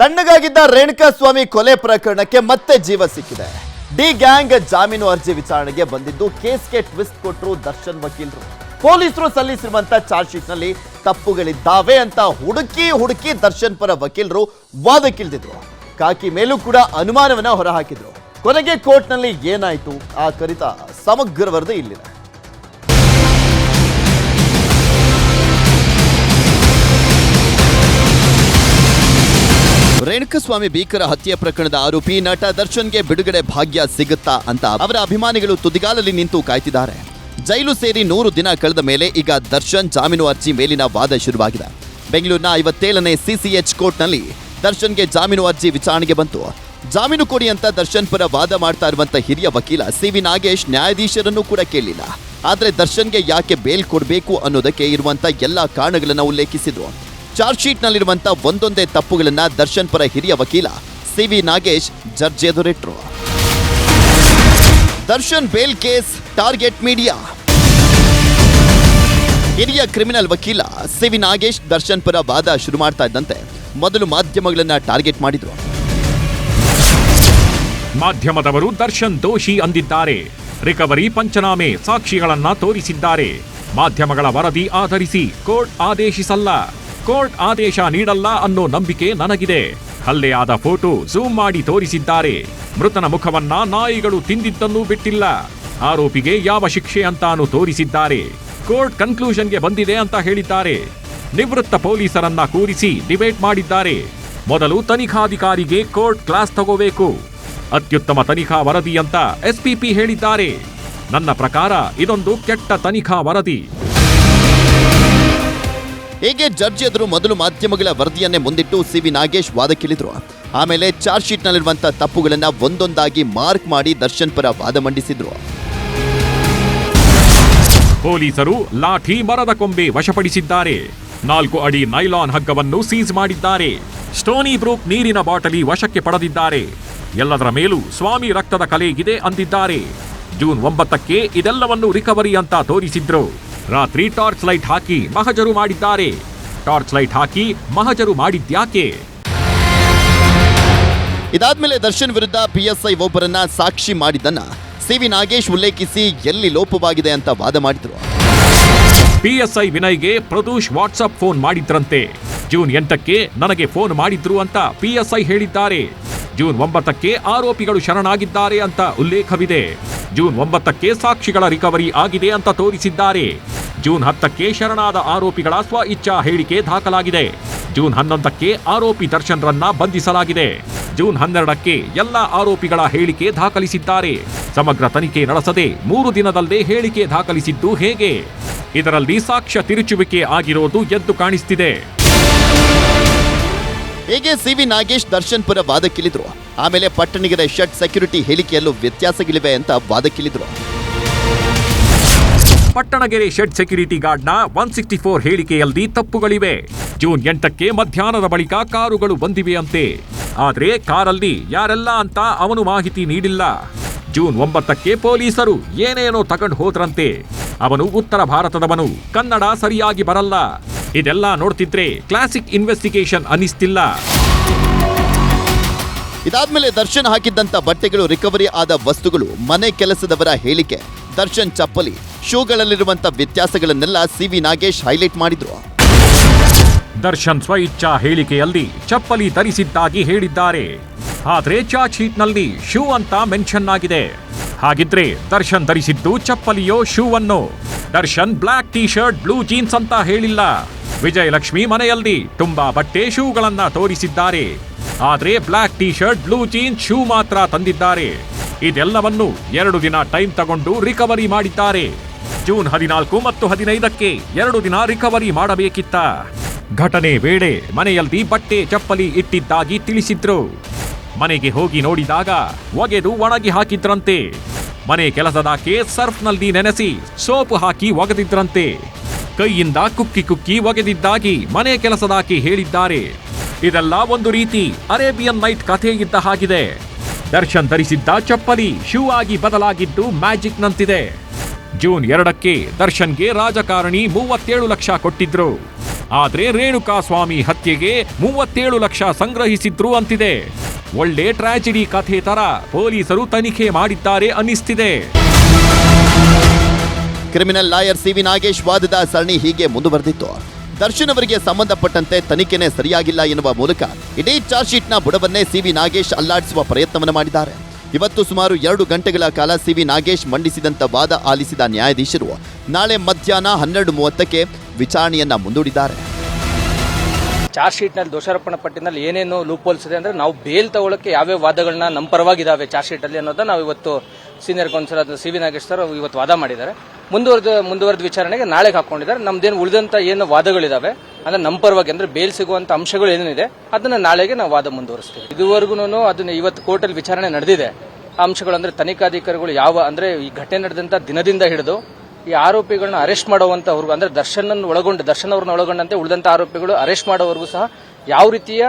ತಣ್ಣಗಾಗಿದ್ದ ರೇಣುಕಾಸ್ವಾಮಿ ಕೊಲೆ ಪ್ರಕರಣಕ್ಕೆ ಮತ್ತೆ ಜೀವ ಸಿಕ್ಕಿದೆ. ಡಿ ಗ್ಯಾಂಗ್ ಜಾಮೀನು ಅರ್ಜಿ ವಿಚಾರಣೆಗೆ ಬಂದಿದ್ದು ಕೇಸ್ಗೆ ಟ್ವಿಸ್ಟ್ ಕೊಟ್ಟರು ದರ್ಶನ್ ವಕೀಲರು. ಪೊಲೀಸರು ಸಲ್ಲಿಸಿರುವಂತ ಚಾರ್ಜ್ ಶೀಟ್ ನಲ್ಲಿ ತಪ್ಪುಗಳಿದ್ದಾವೆ ಅಂತ ಹುಡುಕಿ ದರ್ಶನ್ ಪರ ವಕೀಲರು ವಾದಕ್ಕಿಳಿದಿದ್ರು. ಕಾಕಿ ಮೇಲೂ ಕೂಡ ಅನುಮಾನವನ್ನ ಹೊರಹಾಕಿದ್ರು. ಕೊನೆಗೆ ಕೋರ್ಟ್ನಲ್ಲಿ ಏನಾಯ್ತು ಆ ಕುರಿತ ಸಮಗ್ರ ವರದಿ ಇಲ್ಲಿದೆ. ರೇಣುಕಾಸ್ವಾಮಿ ಭೀಕರ ಹತ್ಯೆ ಪ್ರಕರಣದ ಆರೋಪಿ ನಟ ದರ್ಶನ್ಗೆ ಬಿಡುಗಡೆ ಭಾಗ್ಯ ಸಿಗುತ್ತಾ ಅಂತ ಅವರ ಅಭಿಮಾನಿಗಳು ತುದಿಗಾಲಲ್ಲಿ ನಿಂತು ಕಾಯ್ತಿದ್ದಾರೆ. ಜೈಲು ಸೇರಿ 100 ದಿನ ಕಳೆದ ಮೇಲೆ ಈಗ ದರ್ಶನ್ ಜಾಮೀನು ಅರ್ಜಿ ಮೇಲಿನ ವಾದ ಶುರುವಾಗಿದೆ. ಬೆಂಗಳೂರಿನ 57ನೇ ಸಿಸಿಎಚ್ ಕೋರ್ಟ್ನಲ್ಲಿ ದರ್ಶನ್ಗೆ ಜಾಮೀನು ಅರ್ಜಿ ವಿಚಾರಣೆಗೆ ಬಂತು. ಜಾಮೀನು ಕೊಡಿ ಅಂತ ದರ್ಶನ್ ಪರ ವಾದ ಮಾಡ್ತಾ ಇರುವಂತ ಹಿರಿಯ ವಕೀಲ ಸಿ.ವಿ. ನಾಗೇಶ್ ನ್ಯಾಯಾಧೀಶರನ್ನು ಕೂಡ ಕೇಳಿಲ್ಲ. ಆದ್ರೆ ದರ್ಶನ್ಗೆ ಯಾಕೆ ಬೇಲ್ ಕೊಡಬೇಕು ಅನ್ನೋದಕ್ಕೆ ಇರುವಂತ ಎಲ್ಲಾ ಕಾರಣಗಳನ್ನ ಉಲ್ಲೇಖಿಸಿದ್ರು. ಚಾರ್ಜ್ ಶೀಟ್ ನಲ್ಲಿರುವಂತ ಒಂದೊಂದೇ ತಪ್ಪುಗಳನ್ನ ದರ್ಶನ್ ಪರ ಹಿರಿಯ ವಕೀಲ ಸಿ.ವಿ. ನಾಗೇಶ್ ಜಡ್ಜ್ ಎದುರಿಟ್ರು. Darshan bail case target media. ಹಿರಿಯ ಕ್ರಿಮಿನಲ್ ವಕೀಲ ಸಿ.ವಿ. ನಾಗೇಶ್ ದರ್ಶನ್ ಪರ ವಾದ ಶುರು ಮಾಡ್ತಾ ಇದ್ದಂತೆ ಮೊದಲು ಮಾಧ್ಯಮಗಳನ್ನ ಟಾರ್ಗೆಟ್ ಮಾಡಿದ್ರು. ಮಾಧ್ಯಮದವರು ದರ್ಶನ್ ದೋಷಿ ಅಂದಿದ್ದಾರೆ. ರಿಕವರಿ ಪಂಚನಾಮೆ ಸಾಕ್ಷಿಗಳನ್ನ ತೋರಿಸಿದ್ದಾರೆ. ಮಾಧ್ಯಮಗಳ ವರದಿ ಆಧರಿಸಿ ಕೋರ್ಟ್ ಆದೇಶಿಸಲ್ಲ, ಕೋರ್ಟ್ ಆದೇಶ ನೀಡಲ್ಲ ಅನ್ನೋ ನಂಬಿಕೆ ನನಗಿದೆ. ಹಲ್ಲೆಯಾದ ಫೋಟೋ ಝೂಮ್ ಮಾಡಿ ತೋರಿಸಿದ್ದಾರೆ. ಮೃತನ ಮುಖವನ್ನ ನಾಯಿಗಳು ತಿಂದಿದ್ದನ್ನೂ ಬಿಟ್ಟಿಲ್ಲ. ಆರೋಪಿಗೆ ಯಾವ ಶಿಕ್ಷೆ ಅಂತಾನು ತೋರಿಸಿದ್ದಾರೆ. ಕೋರ್ಟ್ ಕನ್ಕ್ಲೂಷನ್ಗೆ ಬಂದಿದೆ ಅಂತ ಹೇಳಿದ್ದಾರೆ. ನಿವೃತ್ತ ಪೊಲೀಸರನ್ನ ಕೂರಿಸಿ ಡಿಬೇಟ್ ಮಾಡಿದ್ದಾರೆ. ಮೊದಲು ತನಿಖಾಧಿಕಾರಿಗೆ ಕೋರ್ಟ್ ಕ್ಲಾಸ್ ತಗೋಬೇಕು. ಅತ್ಯುತ್ತಮ ತನಿಖಾ ವರದಿ ಅಂತ ಎಸ್ಪಿಪಿ ಹೇಳಿದ್ದಾರೆ. ನನ್ನ ಪ್ರಕಾರ ಇದೊಂದು ಕೆಟ್ಟ ತನಿಖಾ ವರದಿ. ಹೀಗೆ ಜಡ್ಜ್ ಎದುರು ಮೊದಲು ಮಾಧ್ಯಮಗಳ ವರದಿಯನ್ನೇ ಮುಂದಿಟ್ಟು ಸಿ.ವಿ. ನಾಗೇಶ್ ವಾದಕ್ಕಿಳಿದ್ರು. ಆಮೇಲೆ ಚಾರ್ಜ್ ಶೀಟ್ ನಲ್ಲಿರುವಂತ ತಪ್ಪುಗಳನ್ನ ಒಂದೊಂದಾಗಿ ಮಾರ್ಕ್ ಮಾಡಿ ದರ್ಶನ್ ಪರ ವಾದ ಮಂಡಿಸಿದ್ರು. ಪೊಲೀಸರು ಲಾಠಿ, ಮರದ ಕೊಂಬೆ ವಶಪಡಿಸಿದ್ದಾರೆ. 4 ಅಡಿ ನೈಲಾನ್ ಹಗ್ಗವನ್ನು ಸೀಸ್ ಮಾಡಿದ್ದಾರೆ. ಸ್ಟೋನಿ ಬ್ರೂಕ್ ನೀರಿನ ಬಾಟಲಿ ವಶಕ್ಕೆ ಪಡೆದಿದ್ದಾರೆ. ಎಲ್ಲದರ ಮೇಲೂ ಸ್ವಾಮಿ ರಕ್ತದ ಕಲೆ ಇದೆ ಅಂದಿದ್ದಾರೆ. ಜೂನ್ 9ಕ್ಕೆ ಇದೆಲ್ಲವನ್ನು ರಿಕವರಿ ಅಂತ ತೋರಿಸಿದ್ರು. ರಾತ್ರಿ ಟಾರ್ಚ್ ಲೈಟ್ ಹಾಕಿ ಮಹಜರು ಮಾಡಿದ್ದಾರೆ. ಟಾರ್ಚ್ ಲೈಟ್ ಹಾಕಿ ಮಹಜರು ಮಾಡಿದ್ಯಾಕೆ? ಇದಾದ್ಮೇಲೆ ದರ್ಶನ್ ವಿರುದ್ಧ ಪಿಎಸ್ಐ ಒಬ್ಬರನ್ನ ಸಾಕ್ಷಿ ಮಾಡಿದ್ದನ್ನ ಸಿ.ವಿ. ನಾಗೇಶ್ ಉಲ್ಲೇಖಿಸಿ ಎಲ್ಲಿ ಲೋಪವಾಗಿದೆ ಅಂತ ವಾದ ಮಾಡಿದ್ರು. ಪಿಎಸ್ಐ ವಿನಯ್ಗೆ ಪ್ರದೂಷ್ ವಾಟ್ಸ್ಆಪ್ ಫೋನ್ ಮಾಡಿದ್ರಂತೆ. ಜೂನ್ 8ಕ್ಕೆ ನನಗೆ ಫೋನ್ ಮಾಡಿದ್ರು ಅಂತ ಪಿಎಸ್ಐ ಹೇಳಿದ್ದಾರೆ. ಜೂನ್ 9ಕ್ಕೆ ಆರೋಪಿಗಳು ಶರಣಾಗಿದ್ದಾರೆ ಅಂತ ಉಲ್ಲೇಖವಿದೆ. ಜೂನ್ 9ಕ್ಕೆ ಸಾಕ್ಷಿಗಳ ರಿಕವರಿ ಆಗಿದೆ ಅಂತ ತೋರಿಸಿದ್ದಾರೆ. ಜೂನ್ 10ಕ್ಕೆ ಶರಣಾದ ಆರೋಪಿಗಳ ಸ್ವ ಇಚ್ಛಾ ಹೇಳಿಕೆ ದಾಖಲಾಗಿದೆ. ಜೂನ್ 11ಕ್ಕೆ ಆರೋಪಿ ದರ್ಶನ್ರನ್ನ ಬಂಧಿಸಲಾಗಿದೆ. ಜೂನ್ 12ಕ್ಕೆ ಎಲ್ಲ ಆರೋಪಿಗಳ ಹೇಳಿಕೆ ದಾಖಲಿಸಿದ್ದಾರೆ. ಸಮಗ್ರ ತನಿಖೆ ನಡೆಸದೆ 3 ದಿನದಲ್ಲೇ ಹೇಳಿಕೆ ದಾಖಲಿಸಿದ್ದು ಹೇಗೆ? ಇದರಲ್ಲಿ ಸಾಕ್ಷ್ಯ ತಿರುಚುವಿಕೆ ಆಗಿರೋದು ಎದ್ದು ಕಾಣಿಸ್ತಿದೆ. ಹೀಗೆ ಸಿ.ವಿ. ನಾಗೇಶ್ ದರ್ಶನ್ ಪರ ವಾದಕ್ಕಿಳಿದ್ರು. ಆಮೇಲೆ ಪಟ್ಟಣಿಗರ ಶೆಡ್ ಸೆಕ್ಯೂರಿಟಿ ಹೇಳಿಕೆಯಲ್ಲೂ ವ್ಯತ್ಯಾಸಗಳಿವೆ ಅಂತ ವಾದಕ್ಕಿಳಿದ್ರು. ಪಟ್ಟಣಗೆರೆ ಶೆಡ್ ಸೆಕ್ಯೂರಿಟಿ ಗಾರ್ಡ್ನ 164 ಹೇಳಿಕೆಯಲ್ಲಿ ತಪ್ಪುಗಳಿವೆ. ಜೂನ್ 8ಕ್ಕೆ ಮಧ್ಯಾಹ್ನದ ಬಳಿಕ ಕಾರುಗಳು ಬಂದಿವೆಯಂತೆ. ಆದ್ರೆ ಕಾರಲ್ಲಿ ಯಾರೆಲ್ಲ ಅಂತ ಅವನು ಮಾಹಿತಿ ನೀಡಿಲ್ಲ. ಜೂನ್ 9ಕ್ಕೆ ಪೊಲೀಸರು ಏನೇನೋ ತಗೊಂಡು ಹೋದ್ರಂತೆ. ಅವನು ಉತ್ತರ ಭಾರತದವನು, ಕನ್ನಡ ಸರಿಯಾಗಿ ಬರಲ್ಲ. ಇದೆಲ್ಲ ನೋಡ್ತಿದ್ರೆ ಕ್ಲಾಸಿಕ್ ಇನ್ವೆಸ್ಟಿಗೇಷನ್ ಅನ್ನಿಸ್ತಿಲ್ಲ. ಇದಾದ್ಮೇಲೆ ದರ್ಶನ್ ಹಾಕಿದ್ದಂತ ಬಟ್ಟೆಗಳು, ರಿಕವರಿ ಆದ ವಸ್ತುಗಳು, ಮನೆ ಕೆಲಸದವರ ಹೇಳಿಕೆ, ದರ್ಶನ್ ಚಪ್ಪಲಿ, ಶೂಗಳಲ್ಲಿರುವಂತ ವ್ಯತ್ಯಾಸಗಳನ್ನೆಲ್ಲ ಸಿ.ವಿ. ನಾಗೇಶ್ ಹೈಲೈಟ್ ಮಾಡಿದ್ರು. ದರ್ಶನ್ ಸ್ವಇಚ್ಛಾ ಹೇಳಿಕೆಯಲ್ಲಿ ಚಪ್ಪಲಿ ಧರಿಸಿದ್ದಾಗಿ ಹೇಳಿದ್ದಾರೆ. ಆದ್ರೆ ಚಾರ್ಜ್ ಶೀಟ್ನಲ್ಲಿ ಶೂ ಅಂತ ಮೆನ್ಷನ್ ಆಗಿದೆ. ಹಾಗಿದ್ರೆ ದರ್ಶನ್ ಧರಿಸಿದ್ದು ಚಪ್ಪಲಿಯೋ ಶೂವನ್ನೋ? Darshan black T shirt, blue jeans ಅಂತ ಹೇಳಿಲ್ಲ. ವಿಜಯಲಕ್ಷ್ಮಿ ಮನೆಯಲ್ಲಿ ತುಂಬಾ ಬಟ್ಟೆ, ಶೂಗಳನ್ನ ತೋರಿಸಿದ್ದಾರೆ. ಆದ್ರೆ black T shirt, blue jeans, shoe ಮಾತ್ರ ತಂದಿದ್ದಾರೆ. ಇದೆಲ್ಲವನ್ನು 2 ದಿನ ಟೈಮ್ ತಗೊಂಡು ರಿಕವರಿ ಮಾಡಿದ್ದಾರೆ. ಜೂನ್ 14 ಮತ್ತು 15ಕ್ಕೆ 2 ದಿನ ರಿಕವರಿ ಮಾಡಬೇಕಿತ್ತ. ಘಟನೆ ವೇಳೆ ಮನೆಯಲ್ಲಿ ಬಟ್ಟೆ, ಚಪ್ಪಲಿ ಇಟ್ಟಿದ್ದಾಗಿ ತಿಳಿಸಿದ್ರು. ಮನೆಗೆ ಹೋಗಿ ನೋಡಿದಾಗ ಒಗೆದು ಒಣಗಿ ಹಾಕಿದ್ರಂತೆ. ಮನೆ ಕೆಲಸದಾಕೆ ಸರ್ಫ್ನಲ್ಲಿ ನೆನೆಸಿ ಸೋಪು ಹಾಕಿ ಒಗೆದಿದ್ರಂತೆ. ಕೈಯಿಂದ ಕುಕ್ಕಿ ಒಗೆದಿದ್ದಾಗಿ ಮನೆ ಕೆಲಸದಾಕೆ ಹೇಳಿದ್ದಾರೆ. ಇದೆಲ್ಲ ಒಂದು ರೀತಿ ಅರೇಬಿಯನ್ ನೈಟ್ ಕಥೆ ಇದ್ದ ಹಾಗಿದೆ. ದರ್ಶನ್ ಧರಿಸಿದ್ದ ಚಪ್ಪಲಿ ಶೂ ಆಗಿ ಬದಲಾಗಿದ್ದು ಮ್ಯಾಜಿಕ್ ನಂತಿದೆ. ಜೂನ್ 2ಕ್ಕೆ ದರ್ಶನ್ಗೆ ರಾಜಕಾರಣಿ 37 ಲಕ್ಷ ಕೊಟ್ಟಿದ್ರು. ಆದ್ರೆ ರೇಣುಕಾಸ್ವಾಮಿ ಹತ್ಯೆಗೆ 37 ಲಕ್ಷ ಸಂಗ್ರಹಿಸಿದ್ರು ಅಂತಿದೆ. ಒಳ್ಳೆ ಟ್ರಾಜಿಡಿ ಕಥೆ ತರ ಪೊಲೀಸರು ತನಿಖೆ ಮಾಡಿದ್ದಾರೆ ಅನ್ನಿಸ್ತಿದೆ. Criminal lawyer CV. ನಾಗೇಶ್ ವಾದದ ಸರಣಿ ಹೀಗೆ ಮುಂದುವರೆದಿತ್ತು. ದರ್ಶನ್ ಅವರಿಗೆ ಸಂಬಂಧಪಟ್ಟಂತೆ ತನಿಖೆನೇ ಸರಿಯಾಗಿಲ್ಲ ಎನ್ನುವ ಮೂಲಕ ಇಡೀ ಚಾರ್ಜ್ ಶೀಟ್ನ ಬುಡವನ್ನೇ ಸಿ.ವಿ. ನಾಗೇಶ್ ಅಲ್ಲಾಡಿಸುವ ಪ್ರಯತ್ನವನ್ನು ಮಾಡಿದ್ದಾರೆ. ಇವತ್ತು ಸುಮಾರು 2 ಗಂಟೆಗಳ ಕಾಲ ಸಿ.ವಿ. ನಾಗೇಶ್ ಮಂಡಿಸಿದಂತ ವಾದ ಆಲಿಸಿದ ನ್ಯಾಯಾಧೀಶರು ನಾಳೆ ಮಧ್ಯಾಹ್ನ 12:30ಕ್ಕೆ ವಿಚಾರಣೆಯನ್ನ ಮುಂದೂಡಿದ್ದಾರೆ. ಚಾರ್ಜ್ ಶೀಟ್ನಲ್ಲಿ ದೋಷಾರೋಪಣಾ ಪಟ್ಟಿನಲ್ಲಿ ಏನೇನು ಲೂಪೋಲ್ಸ್ ಇದೆ ಅಂದ್ರೆ ನಾವು ಬೇಲ್ ತಗೊಳ್ಳಕ್ಕೆ ಯಾವ್ಯಾವ ವಾದಗಳನ್ನ ನಮ್ಮ ಪರವಾಗಿದ್ದಾವೆ ಚಾರ್ಜ್ ಶೀಟ್ ಅಲ್ಲಿ ಅನ್ನೋದನ್ನ ನಾವು ಇವತ್ತು senior councillor C V. Nagesh sir ಇವತ್ತು ವಾದ ಮಾಡಿದ್ದಾರೆ. ಮುಂದುವರೆದ ವಿಚಾರಣೆಗೆ ನಾಳೆಗೆ ಹಾಕೊಂಡಿದ್ದಾರೆ. ನಮ್ದೇನು ಉಳಿದಂತ ಏನು ವಾದಗಳಿದಾವೆ ಅಂದ್ರೆ ನಮ್ಮ ಪರವಾಗಿ ಅಂದ್ರೆ ಬೇಲ್ ಸಿಗುವಂತ ಅಂಶಗಳು ಏನೇನಿದೆ ಅದನ್ನ ನಾಳೆಗೆ ನಾವು ವಾದ ಮುಂದುವರಿಸ್ತೀವಿ. ಇದುವರೆಗೂ ಅದನ್ನ ಇವತ್ತು ಕೋರ್ಟಲ್ಲಿ ವಿಚಾರಣೆ ನಡೆದಿದೆ. ಆ ಅಂಶಗಳು ಅಂದ್ರೆ ತನಿಖಾಧಿಕಾರಿಗಳು ಯಾವ ಅಂದ್ರೆ ಈ ಘಟನೆ ನಡೆದಂತ ದಿನದಿಂದ ಹಿಡಿದು ಈ ಆರೋಪಿಗಳನ್ನ ಅರೆಸ್ಟ್ ಮಾಡುವಂತವ್ರಿಗೂ ಅಂದ್ರೆ ದರ್ಶನ್ ಅವ್ರನ್ನ ಒಳಗೊಂಡಂತೆ ಉಳಿದಂತ ಆರೋಪಿಗಳು ಅರೆಸ್ಟ್ ಮಾಡೋವರೆಗೂ ಸಹ ಯಾವ ರೀತಿಯ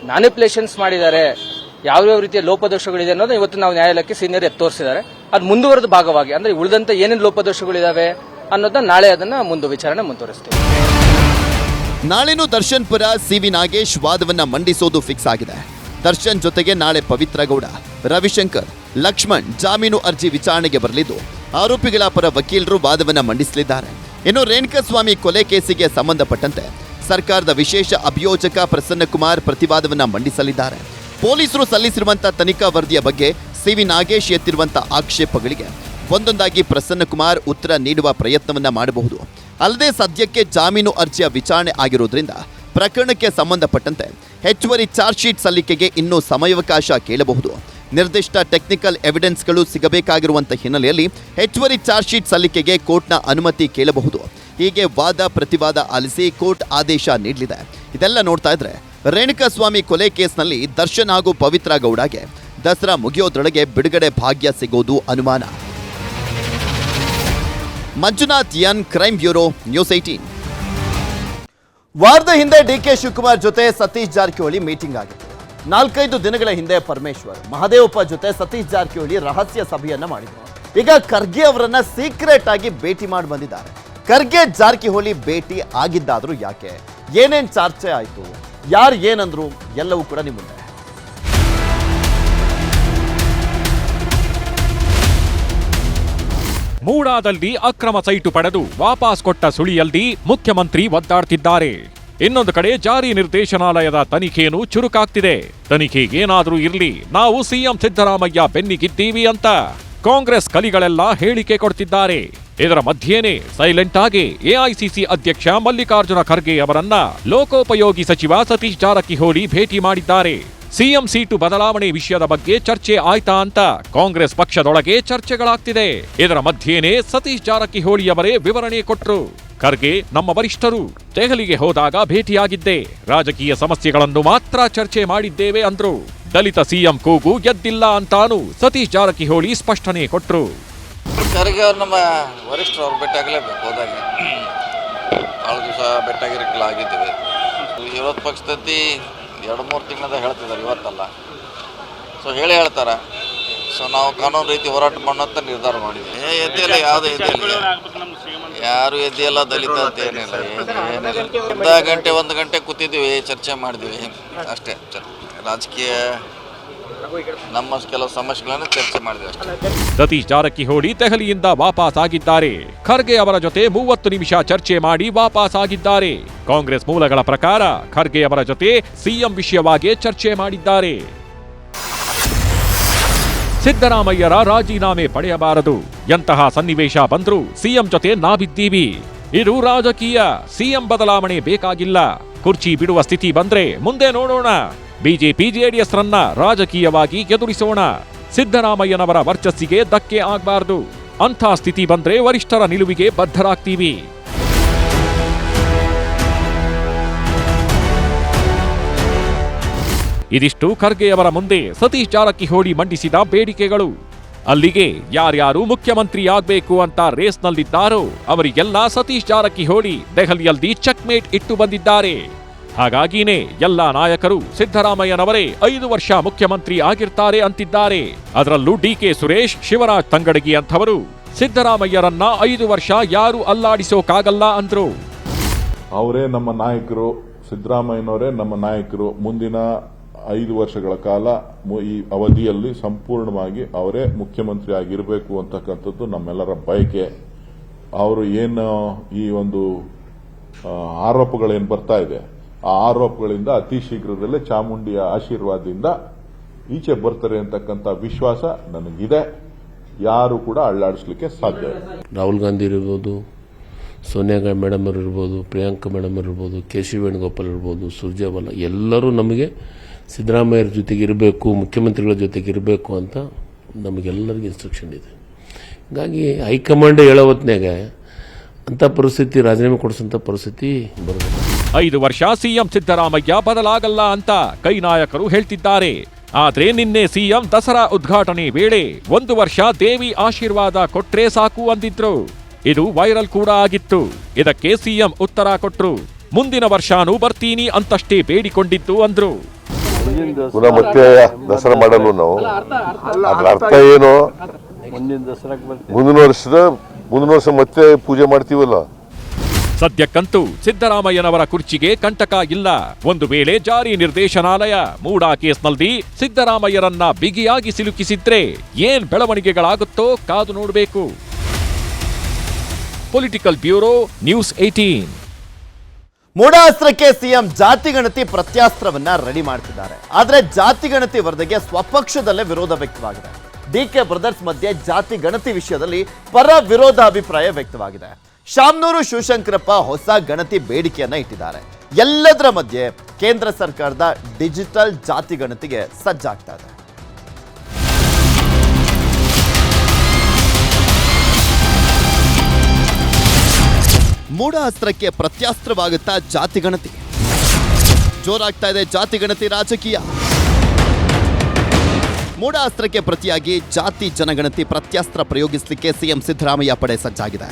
ಮ್ಯಾನಿಪುಲೇಷನ್ಸ್ ಮಾಡಿದ್ದಾರೆ, ಯಾವ್ಯಾವ ರೀತಿಯ ಲೋಪದೋಷಗಳಿದೆ ಅನ್ನೋದು ಇವತ್ತು ನಾವು ನ್ಯಾಯಾಲಯಕ್ಕೆ ಸೀನಿಯರ್ ತೋರಿಸಿದ್ದಾರೆ. ಅದು ಮುಂದುವರೆದ ಭಾಗವಾಗಿ ಅಂದ್ರೆ ಉಳಿದಂತ ಏನೇನು ಲೋಪದೋಷಗಳಿದಾವೆ ಅನ್ನೋದನ್ನ ನಾಳೆ ಅದನ್ನ ವಿಚಾರಣೆ ಮುಂದುವರಿಸ್ತೀವಿ. ನಾಳೆನೂ ದರ್ಶನ್ ಪರ ಸಿ.ವಿ. ನಾಗೇಶ್ ವಾದವನ್ನ ಮಂಡಿಸೋದು ಫಿಕ್ಸ್ ಆಗಿದೆ. ದರ್ಶನ್ ಜೊತೆಗೆ ನಾಳೆ ಪವಿತ್ರ ಗೌಡ, ರವಿಶಂಕರ್, ಲಕ್ಷ್ಮಣ್ ಜಾಮೀನು ಅರ್ಜಿ ವಿಚಾರಣೆಗೆ ಬರಲಿದ್ದು ಆರೋಪಿಗಳ ಪರ ವಕೀಲರು ವಾದವನ್ನ ಮಂಡಿಸಲಿದ್ದಾರೆ. ಇನ್ನು ರೇಣುಕಾಸ್ವಾಮಿ ಕೊಲೆ ಕೇಸಿಗೆ ಸಂಬಂಧಪಟ್ಟಂತೆ ಸರ್ಕಾರದ ವಿಶೇಷ ಅಭಿಯೋಜಕ ಪ್ರಸನ್ನಕುಮಾರ್ ಪ್ರತಿವಾದವನ್ನ ಮಂಡಿಸಲಿದ್ದಾರೆ. ಪೊಲೀಸರು ಸಲ್ಲಿಸಿರುವಂತಹ ತನಿಖಾ ವರದಿಯ ಬಗ್ಗೆ ಸಿ.ವಿ. ನಾಗೇಶ್ ಎತ್ತಿರುವಂತಹ ಆಕ್ಷೇಪಗಳಿಗೆ ಒಂದೊಂದಾಗಿ ಪ್ರಸನ್ನಕುಮಾರ್ ಉತ್ತರ ನೀಡುವ ಪ್ರಯತ್ನವನ್ನ ಮಾಡಬಹುದು. ಅಲ್ಲದೆ ಸದ್ಯಕ್ಕೆ ಜಾಮೀನು ಅರ್ಜಿಯ ವಿಚಾರಣೆ ಆಗಿರುವುದರಿಂದ ಪ್ರಕರಣಕ್ಕೆ ಸಂಬಂಧಪಟ್ಟಂತೆ ಹೆಚ್ಚುವರಿ ಚಾರ್ಜ್ ಶೀಟ್ ಸಲ್ಲಿಕೆಗೆ ಇನ್ನೂ ಸಮಯಾವಕಾಶ ಕೇಳಬಹುದು. ನಿರ್ದಿಷ್ಟ ಟೆಕ್ನಿಕಲ್ ಎವಿಡೆನ್ಸ್ಗಳು ಸಿಗಬೇಕಾಗಿರುವಂಥ ಹಿನ್ನೆಲೆಯಲ್ಲಿ ಹೆಚ್ಚುವರಿ ಚಾರ್ಜ್ ಶೀಟ್ ಸಲ್ಲಿಕೆಗೆ ಕೋರ್ಟ್ನ ಅನುಮತಿ ಕೇಳಬಹುದು. ಹೀಗೆ ವಾದ ಪ್ರತಿವಾದ ಆಲಿಸಿ ಕೋರ್ಟ್ ಆದೇಶ ನೀಡಲಿದೆ. ಇದೆಲ್ಲ ನೋಡ್ತಾ ಇದ್ರೆ ರೇಣುಕಾಸ್ವಾಮಿ ಕೊಲೆ ಕೇಸ್ನಲ್ಲಿ ದರ್ಶನ್ ಹಾಗೂ ಪವಿತ್ರ ಗೌಡಗೆ ದಸರಾ ಮುಗಿಯೋದ್ರೊಳಗೆ ಬಿಡುಗಡೆ ಭಾಗ್ಯ ಸಿಗೋದು ಅನುಮಾನ. Manjunath N, crime bureau, news 18. ವಾರದ ಹಿಂದೆ ಡಿ.ಕೆ. ಶಿವಕುಮಾರ್ ಜೊತೆ ಸತೀಶ್ ಜಾರಕಿಹೊಳಿ ಮೀಟಿಂಗ್ ಆಗಿತ್ತು. 4-5 ದಿನಗಳ ಹಿಂದೆ ಪರಮೇಶ್ವರ್ ಮಹದೇವಪ್ಪ ಜೊತೆ ಸತೀಶ್ ಜಾರಕಿಹೊಳಿ ರಹಸ್ಯ ಸಭೆಯನ್ನ ಮಾಡಿದ್ರು. ಈಗ ಖರ್ಗೆ ಅವರನ್ನ ಸೀಕ್ರೆಟ್ ಆಗಿ ಭೇಟಿ ಮಾಡಿ ಬಂದಿದ್ದಾರೆ. ಖರ್ಗೆ ಜಾರಕಿಹೊಳಿ ಭೇಟಿ ಆಗಿದ್ದಾದ್ರೂ ಯಾಕೆ, ಏನೇನ್ ಚರ್ಚೆ ಆಯ್ತು, ಯಾರು ಏನಂದ್ರು, ಎಲ್ಲವೂ ಕೂಡ ನಿಮ್ಮ ಮುಂದೆ. ಮೂಡಾದಲ್ಲಿ ಅಕ್ರಮ ಸೈಟು ಪಡೆದು ವಾಪಸ್ ಕೊಟ್ಟ ಸುಳಿಯಲ್ಲಿ ಮುಖ್ಯಮಂತ್ರಿ ಒದ್ದಾಡ್ತಿದ್ದಾರೆ. ಇನ್ನೊಂದು ಕಡೆ ಜಾರಿ ನಿರ್ದೇಶನಾಲಯದ ತನಿಖೆಯನ್ನು ಚುರುಕಾಗ್ತಿದೆ. ತನಿಖೆಗೇನಾದ್ರೂ ಇರ್ಲಿ, ನಾವು ಸಿಎಂ ಸಿದ್ದರಾಮಯ್ಯ ಬೆನ್ನಿಗಿದ್ದೀವಿ ಅಂತ ಕಾಂಗ್ರೆಸ್ ಕಲಿಗಳೆಲ್ಲ ಹೇಳಿಕೆ ಕೊಡ್ತಿದ್ದಾರೆ. ಇದರ ಮಧ್ಯೆನೇ ಸೈಲೆಂಟ್ ಆಗಿ ಎಐಸಿಸಿ ಅಧ್ಯಕ್ಷ ಮಲ್ಲಿಕಾರ್ಜುನ ಖರ್ಗೆ ಅವರನ್ನ ಲೋಕೋಪಯೋಗಿ ಸಚಿವ ಸತೀಶ್ ಜಾರಕಿಹೊಳಿ ಭೇಟಿ ಮಾಡಿದ್ದಾರೆ. ಸಿಎಂ ಸೀಟು ಬದಲಾವಣೆ ವಿಷಯದ ಬಗ್ಗೆ ಚರ್ಚೆ ಆಯ್ತಾ ಅಂತ ಕಾಂಗ್ರೆಸ್ ಪಕ್ಷದೊಳಗೆ ಚರ್ಚೆಗಳಾಗ್ತಿದೆ. ಇದರ ಮಧ್ಯೆನೇ ಸತೀಶ್ ಜಾರಕಿಹೊಳಿ ಅವರೇ ವಿವರಣೆ ಕೊಟ್ರು. ಖರ್ಗೆ ನಮ್ಮ ವರಿಷ್ಠರು, ದೆಹಲಿಗೆ ಹೋದಾಗ ಭೇಟಿಯಾಗಿದ್ದೆ, ರಾಜಕೀಯ ಸಮಸ್ಯೆಗಳನ್ನು ಮಾತ್ರ ಚರ್ಚೆ ಮಾಡಿದ್ದೇವೆ ಅಂದ್ರು. ದಲಿತ ಸಿಎಂ ಕೂಗು ಎದ್ದಿಲ್ಲ ಅಂತಾನು ಸತೀಶ್ ಜಾರಕಿಹೊಳಿ ಸ್ಪಷ್ಟನೆ ಕೊಟ್ರು. ಖರ್ಗೆ ಅವ್ರು ನಮ್ಮ ವರಿಷ್ಠರು, ಅವ್ರು ಭೇಟಿಯಾಗಲೇಬೇಕು. ಹೋದಾಗ ಭಾಳ ದಿವಸ ಭೇಟಿಯಾಗಿರಕ್ಕೆಲ್ಲ ಆಗಿದ್ದೇವೆ. ವಿರೋಧ ಪಕ್ಷದಲ್ಲಿ 2-3 ತಿಂಗಳಿಂದ ಹೇಳ್ತಿದ್ದಾರೆ, ಇವತ್ತಲ್ಲ. ಸೊ ಹೇಳ್ತಾರೆ. ಸೊ ನಾವು ಕಾನೂನು ರೀತಿ ಹೋರಾಟ ಮಾಡೋಂಥ ನಿರ್ಧಾರ ಮಾಡಿದ್ವಿ. ಎದ್ದಿಲ್ಲ, ಯಾವುದೇ ಎದ್ದಿಲ್ಲ, ಯಾರು ಎದ್ದಿಲ್ಲ, ದಲಿತ ಅಂತ ಏನಿಲ್ಲ. ಒಂದು ಗಂಟೆ ಕೂತಿದ್ವಿ, ಚರ್ಚೆ ಮಾಡಿದ್ವಿ ಅಷ್ಟೇ. ರಾಜಕೀಯ ನಮ್ಮ ಕೆಲವು ಸಮಸ್ಯೆಗಳನ್ನು ಚರ್ಚೆ ಮಾಡಿದ್ವಿ ಅಷ್ಟೇ. ಸತೀಶ್ ಜಾರಕಿಹೊಳಿ ದೆಹಲಿಯಿಂದ ವಾಪಸ್ ಆಗಿದ್ದಾರೆ. ಖರ್ಗೆ ಅವರ ಜೊತೆ 30 ನಿಮಿಷ ಚರ್ಚೆ ಮಾಡಿ ವಾಪಸ್ ಆಗಿದ್ದಾರೆ. ಕಾಂಗ್ರೆಸ್ ಮೂಲಗಳ ಪ್ರಕಾರ ಖರ್ಗೆ ಅವರ ಜೊತೆ ಸಿಎಂ ವಿಷಯವಾಗಿ ಚರ್ಚೆ ಮಾಡಿದ್ದಾರೆ. ಸಿದ್ದರಾಮಯ್ಯರ ರಾಜೀನಾಮೆ ಪಡೆಯಬಾರದು, ಎಂತಹ ಸನ್ನಿವೇಶ ಬಂದ್ರೂ ಸಿಎಂ ಜೊತೆ ನಾವಿದ್ದೀವಿ, ಇದು ರಾಜಕೀಯ, ಸಿಎಂ ಬದಲಾವಣೆ ಬೇಕಾಗಿಲ್ಲ, ಕುರ್ಚಿ ಬಿಡುವ ಸ್ಥಿತಿ ಬಂದ್ರೆ ಮುಂದೆ ನೋಡೋಣ, ಬಿಜೆಪಿ ಜೆಡಿಎಸ್ ರನ್ನ ರಾಜಕೀಯವಾಗಿ ಎದುರಿಸೋಣ, ಸಿದ್ದರಾಮಯ್ಯನವರ ವರ್ಚಸ್ಸಿಗೆ ಧಕ್ಕೆ ಆಗಬಾರದು, ಅಂಥ ಸ್ಥಿತಿ ಬಂದ್ರೆ ವರಿಷ್ಠರ ನಿಲುವಿಗೆ ಬದ್ಧರಾಗ್ತೀವಿ. ಇದಿಷ್ಟು ಖರ್ಗೆಯವರ ಮುಂದೆ ಸತೀಶ್ ಜಾರಕಿಹೊಳಿ ಮಂಡಿಸಿದ ಬೇಡಿಕೆಗಳು. ಅಲ್ಲಿಗೆ ಯಾರ್ಯಾರು ಮುಖ್ಯಮಂತ್ರಿ ಆಗ್ಬೇಕು ಅಂತ ರೇಸ್ನಲ್ಲಿದ್ದಾರೋ ಅವರಿಗೆಲ್ಲ ಸತೀಶ್ ಜಾರಕಿಹೊಳಿ ದೆಹಲಿಯಲ್ಲಿ ಚೆಕ್ಮೇಟ್ ಇಟ್ಟು ಬಂದಿದ್ದಾರೆ. ಹಾಗಾಗಿನೇ ಎಲ್ಲಾ ನಾಯಕರು ಸಿದ್ದರಾಮಯ್ಯನವರೇ 5 ವರ್ಷ ಮುಖ್ಯಮಂತ್ರಿ ಆಗಿರ್ತಾರೆ ಅಂತಿದ್ದಾರೆ. ಅದರಲ್ಲೂ ಡಿ.ಕೆ. ಸುರೇಶ್, ಶಿವರಾಜ್ ತಂಗಡಗಿ ಅಂಥವರು ಸಿದ್ದರಾಮಯ್ಯರನ್ನ 5 ವರ್ಷ ಯಾರು ಅಲ್ಲಾಡಿಸೋಕಾಗಲ್ಲ ಅಂದ್ರು. ಅವರೇ ನಮ್ಮ ನಾಯಕರು, ಸಿದ್ದರಾಮಯ್ಯನವರೇ ನಮ್ಮ ನಾಯಕರು. ಮುಂದಿನ 5 ವರ್ಷಗಳ ಕಾಲ ಈ ಅವಧಿಯಲ್ಲಿ ಸಂಪೂರ್ಣವಾಗಿ ಅವರೇ ಮುಖ್ಯಮಂತ್ರಿ ಆಗಿರಬೇಕು ಅಂತಕ್ಕಂಥದ್ದು ನಮ್ಮೆಲ್ಲರ ಬಯಕೆ. ಅವರು ಏನು ಈ ಒಂದು ಆರೋಪಗಳೇನು ಬರ್ತಾ ಇದೆ, ಆ ಆರೋಪಗಳಿಂದ ಅತಿ ಶೀಘ್ರದಲ್ಲೇ ಚಾಮುಂಡಿಯ ಆಶೀರ್ವಾದದಿಂದ ಈಚೆ ಬರ್ತಾರೆ ಅಂತಕ್ಕಂಥ ವಿಶ್ವಾಸ ನನಗಿದೆ. ಯಾರು ಕೂಡ ಅಳ್ಳಾಡಿಸ್ಲಿಕ್ಕೆ ಸಾಧ್ಯ ಇಲ್ಲ. ರಾಹುಲ್ ಗಾಂಧಿ ಇರ್ಬೋದು, ಸೋನಿಯಾ ಮೇಡಮ್ ಅವರು ಇರ್ಬೋದು, ಪ್ರಿಯಾಂಕಾ ಮೇಡಮ್ ಇರ್ಬೋದು, ಕೆ.ಸಿ. ವೇಣುಗೋಪಾಲ್ ಇರ್ಬೋದು, ಸುರ್ಜೇವಾಲಾ ಎಲ್ಲರೂ ನಮಗೆ ಸಿದ್ದರಾಮಯ್ಯರ ಜೊತೆಗೆ ಇರಬೇಕು, ಮುಖ್ಯಮಂತ್ರಿಗಳ ಜೊತೆಗೆ ಇರಬೇಕು ಅಂತ ನಮಗೆಲ್ಲರಿಗೂ ಇನ್ಸ್ಟ್ರಕ್ಷನ್ ಇದೆ. ಹೀಗಾಗಿ ಹೈಕಮಾಂಡ್ ಹೇಳೋ ಹೊತ್ನ್ಯಾಗ ಅಂಥ ಪರಿಸ್ಥಿತಿ, ರಾಜೀನಾಮೆ ಕೊಡಿಸೋಂಥ ಪರಿಸ್ಥಿತಿ ಬರೋದಿಲ್ಲ. 5 ವರ್ಷ ಸಿಎಂ ಸಿದ್ದರಾಮಯ್ಯ ಬದಲಾಗಲ್ಲ ಅಂತ ಕೈ ನಾಯಕರು ಹೇಳ್ತಿದ್ದಾರೆ. ಆದ್ರೆ ನಿನ್ನೆ ಸಿಎಂ ದಸರಾ ಉದ್ಘಾಟನೆ ವೇಳೆ 1 ವರ್ಷ ದೇವಿ ಆಶೀರ್ವಾದ ಕೊಟ್ರೆ ಸಾಕು ಅಂದಿದ್ರು. ಇದು ವೈರಲ್ ಕೂಡ ಆಗಿತ್ತು. ಇದಕ್ಕೆ ಸಿಎಂ ಉತ್ತರ ಕೊಟ್ರು. ಮುಂದಿನ ವರ್ಷನೂ ಬರ್ತೀನಿ ಅಂತಷ್ಟೇ ಬೇಡಿಕೊಂಡಿದ್ದು ಅಂದ್ರು. ಪುನಃ ಮತ್ತೆ ದಸರಾ ಮಾಡಲು ನಾವು ಅದ್ರ ಅರ್ಥ ಏನು, ಮುಂದಿನ ವರ್ಷ ಮತ್ತೆ ಪೂಜೆ ಮಾಡ್ತೀವಲ್ಲ. ಸದ್ಯಕ್ಕಂತೂ ಸಿದ್ದರಾಮಯ್ಯನವರ ಕುರ್ಚಿಗೆ ಕಂಟಕ ಇಲ್ಲ. ಒಂದು ವೇಳೆ ಜಾರಿ ನಿರ್ದೇಶನಾಲಯ ಮೂಡಾ ಕೇಸ್ನಲ್ಲಿ ಸಿದ್ದರಾಮಯ್ಯರನ್ನ ಬಿಗಿಯಾಗಿ ಸಿಲುಕಿಸಿದ್ರೆ ಏನ್ ಬೆಳವಣಿಗೆಗಳಾಗುತ್ತೋ ಕಾದು ನೋಡಬೇಕು. Political bureau, news 18. ಮೂಢಾಸ್ತ್ರಕ್ಕೆ ಸಿಎಂ ಜಾತಿಗಣತಿ ಪ್ರತ್ಯಾಸ್ತ್ರವನ್ನ ರೆಡಿ ಮಾಡ್ತಿದ್ದಾರೆ. ಆದ್ರೆ ಜಾತಿಗಣತಿ ವರದಿಗೆ ಸ್ವಪಕ್ಷದಲ್ಲೇ ವಿರೋಧ ವ್ಯಕ್ತವಾಗಿದೆ. ಡಿಕೆ ಬ್ರದರ್ಸ್ ಮಧ್ಯೆ ಜಾತಿ ಗಣತಿ ವಿಷಯದಲ್ಲಿ ಪರ ವಿರೋಧ ಅಭಿಪ್ರಾಯ ವ್ಯಕ್ತವಾಗಿದೆ. ಶಾಮನೂರು ಶಿವಶಂಕರಪ್ಪ ಹೊಸ ಗಣತಿ ಬೇಡಿಕೆಯನ್ನ ಇಟ್ಟಿದ್ದಾರೆ. ಎಲ್ಲದರ ಮಧ್ಯೆ ಕೇಂದ್ರ ಸರ್ಕಾರದ ಡಿಜಿಟಲ್ ಜಾತಿ ಗಣತಿಗೆ ಸಜ್ಜಾಗ್ತಾ ಇದೆ. ಮೂಢಾಸ್ತ್ರಕ್ಕೆ ಪ್ರತ್ಯಾಸ್ತ್ರವಾಗುತ್ತಾ ಜಾತಿ ಗಣತಿ. ಜೋರಾಗ್ತಾ ಇದೆ ಜಾತಿ ಗಣತಿ ರಾಜಕೀಯ. ಮೂಢಾಸ್ತ್ರಕ್ಕೆ ಪ್ರತಿಯಾಗಿ ಜಾತಿ ಜನಗಣತಿ ಪ್ರತ್ಯಾಸ್ತ್ರ ಪ್ರಯೋಗಿಸಲಿಕ್ಕೆ ಸಿಎಂ ಸಿದ್ದರಾಮಯ್ಯ ಪಡೆ ಸಜ್ಜಾಗಿದೆ.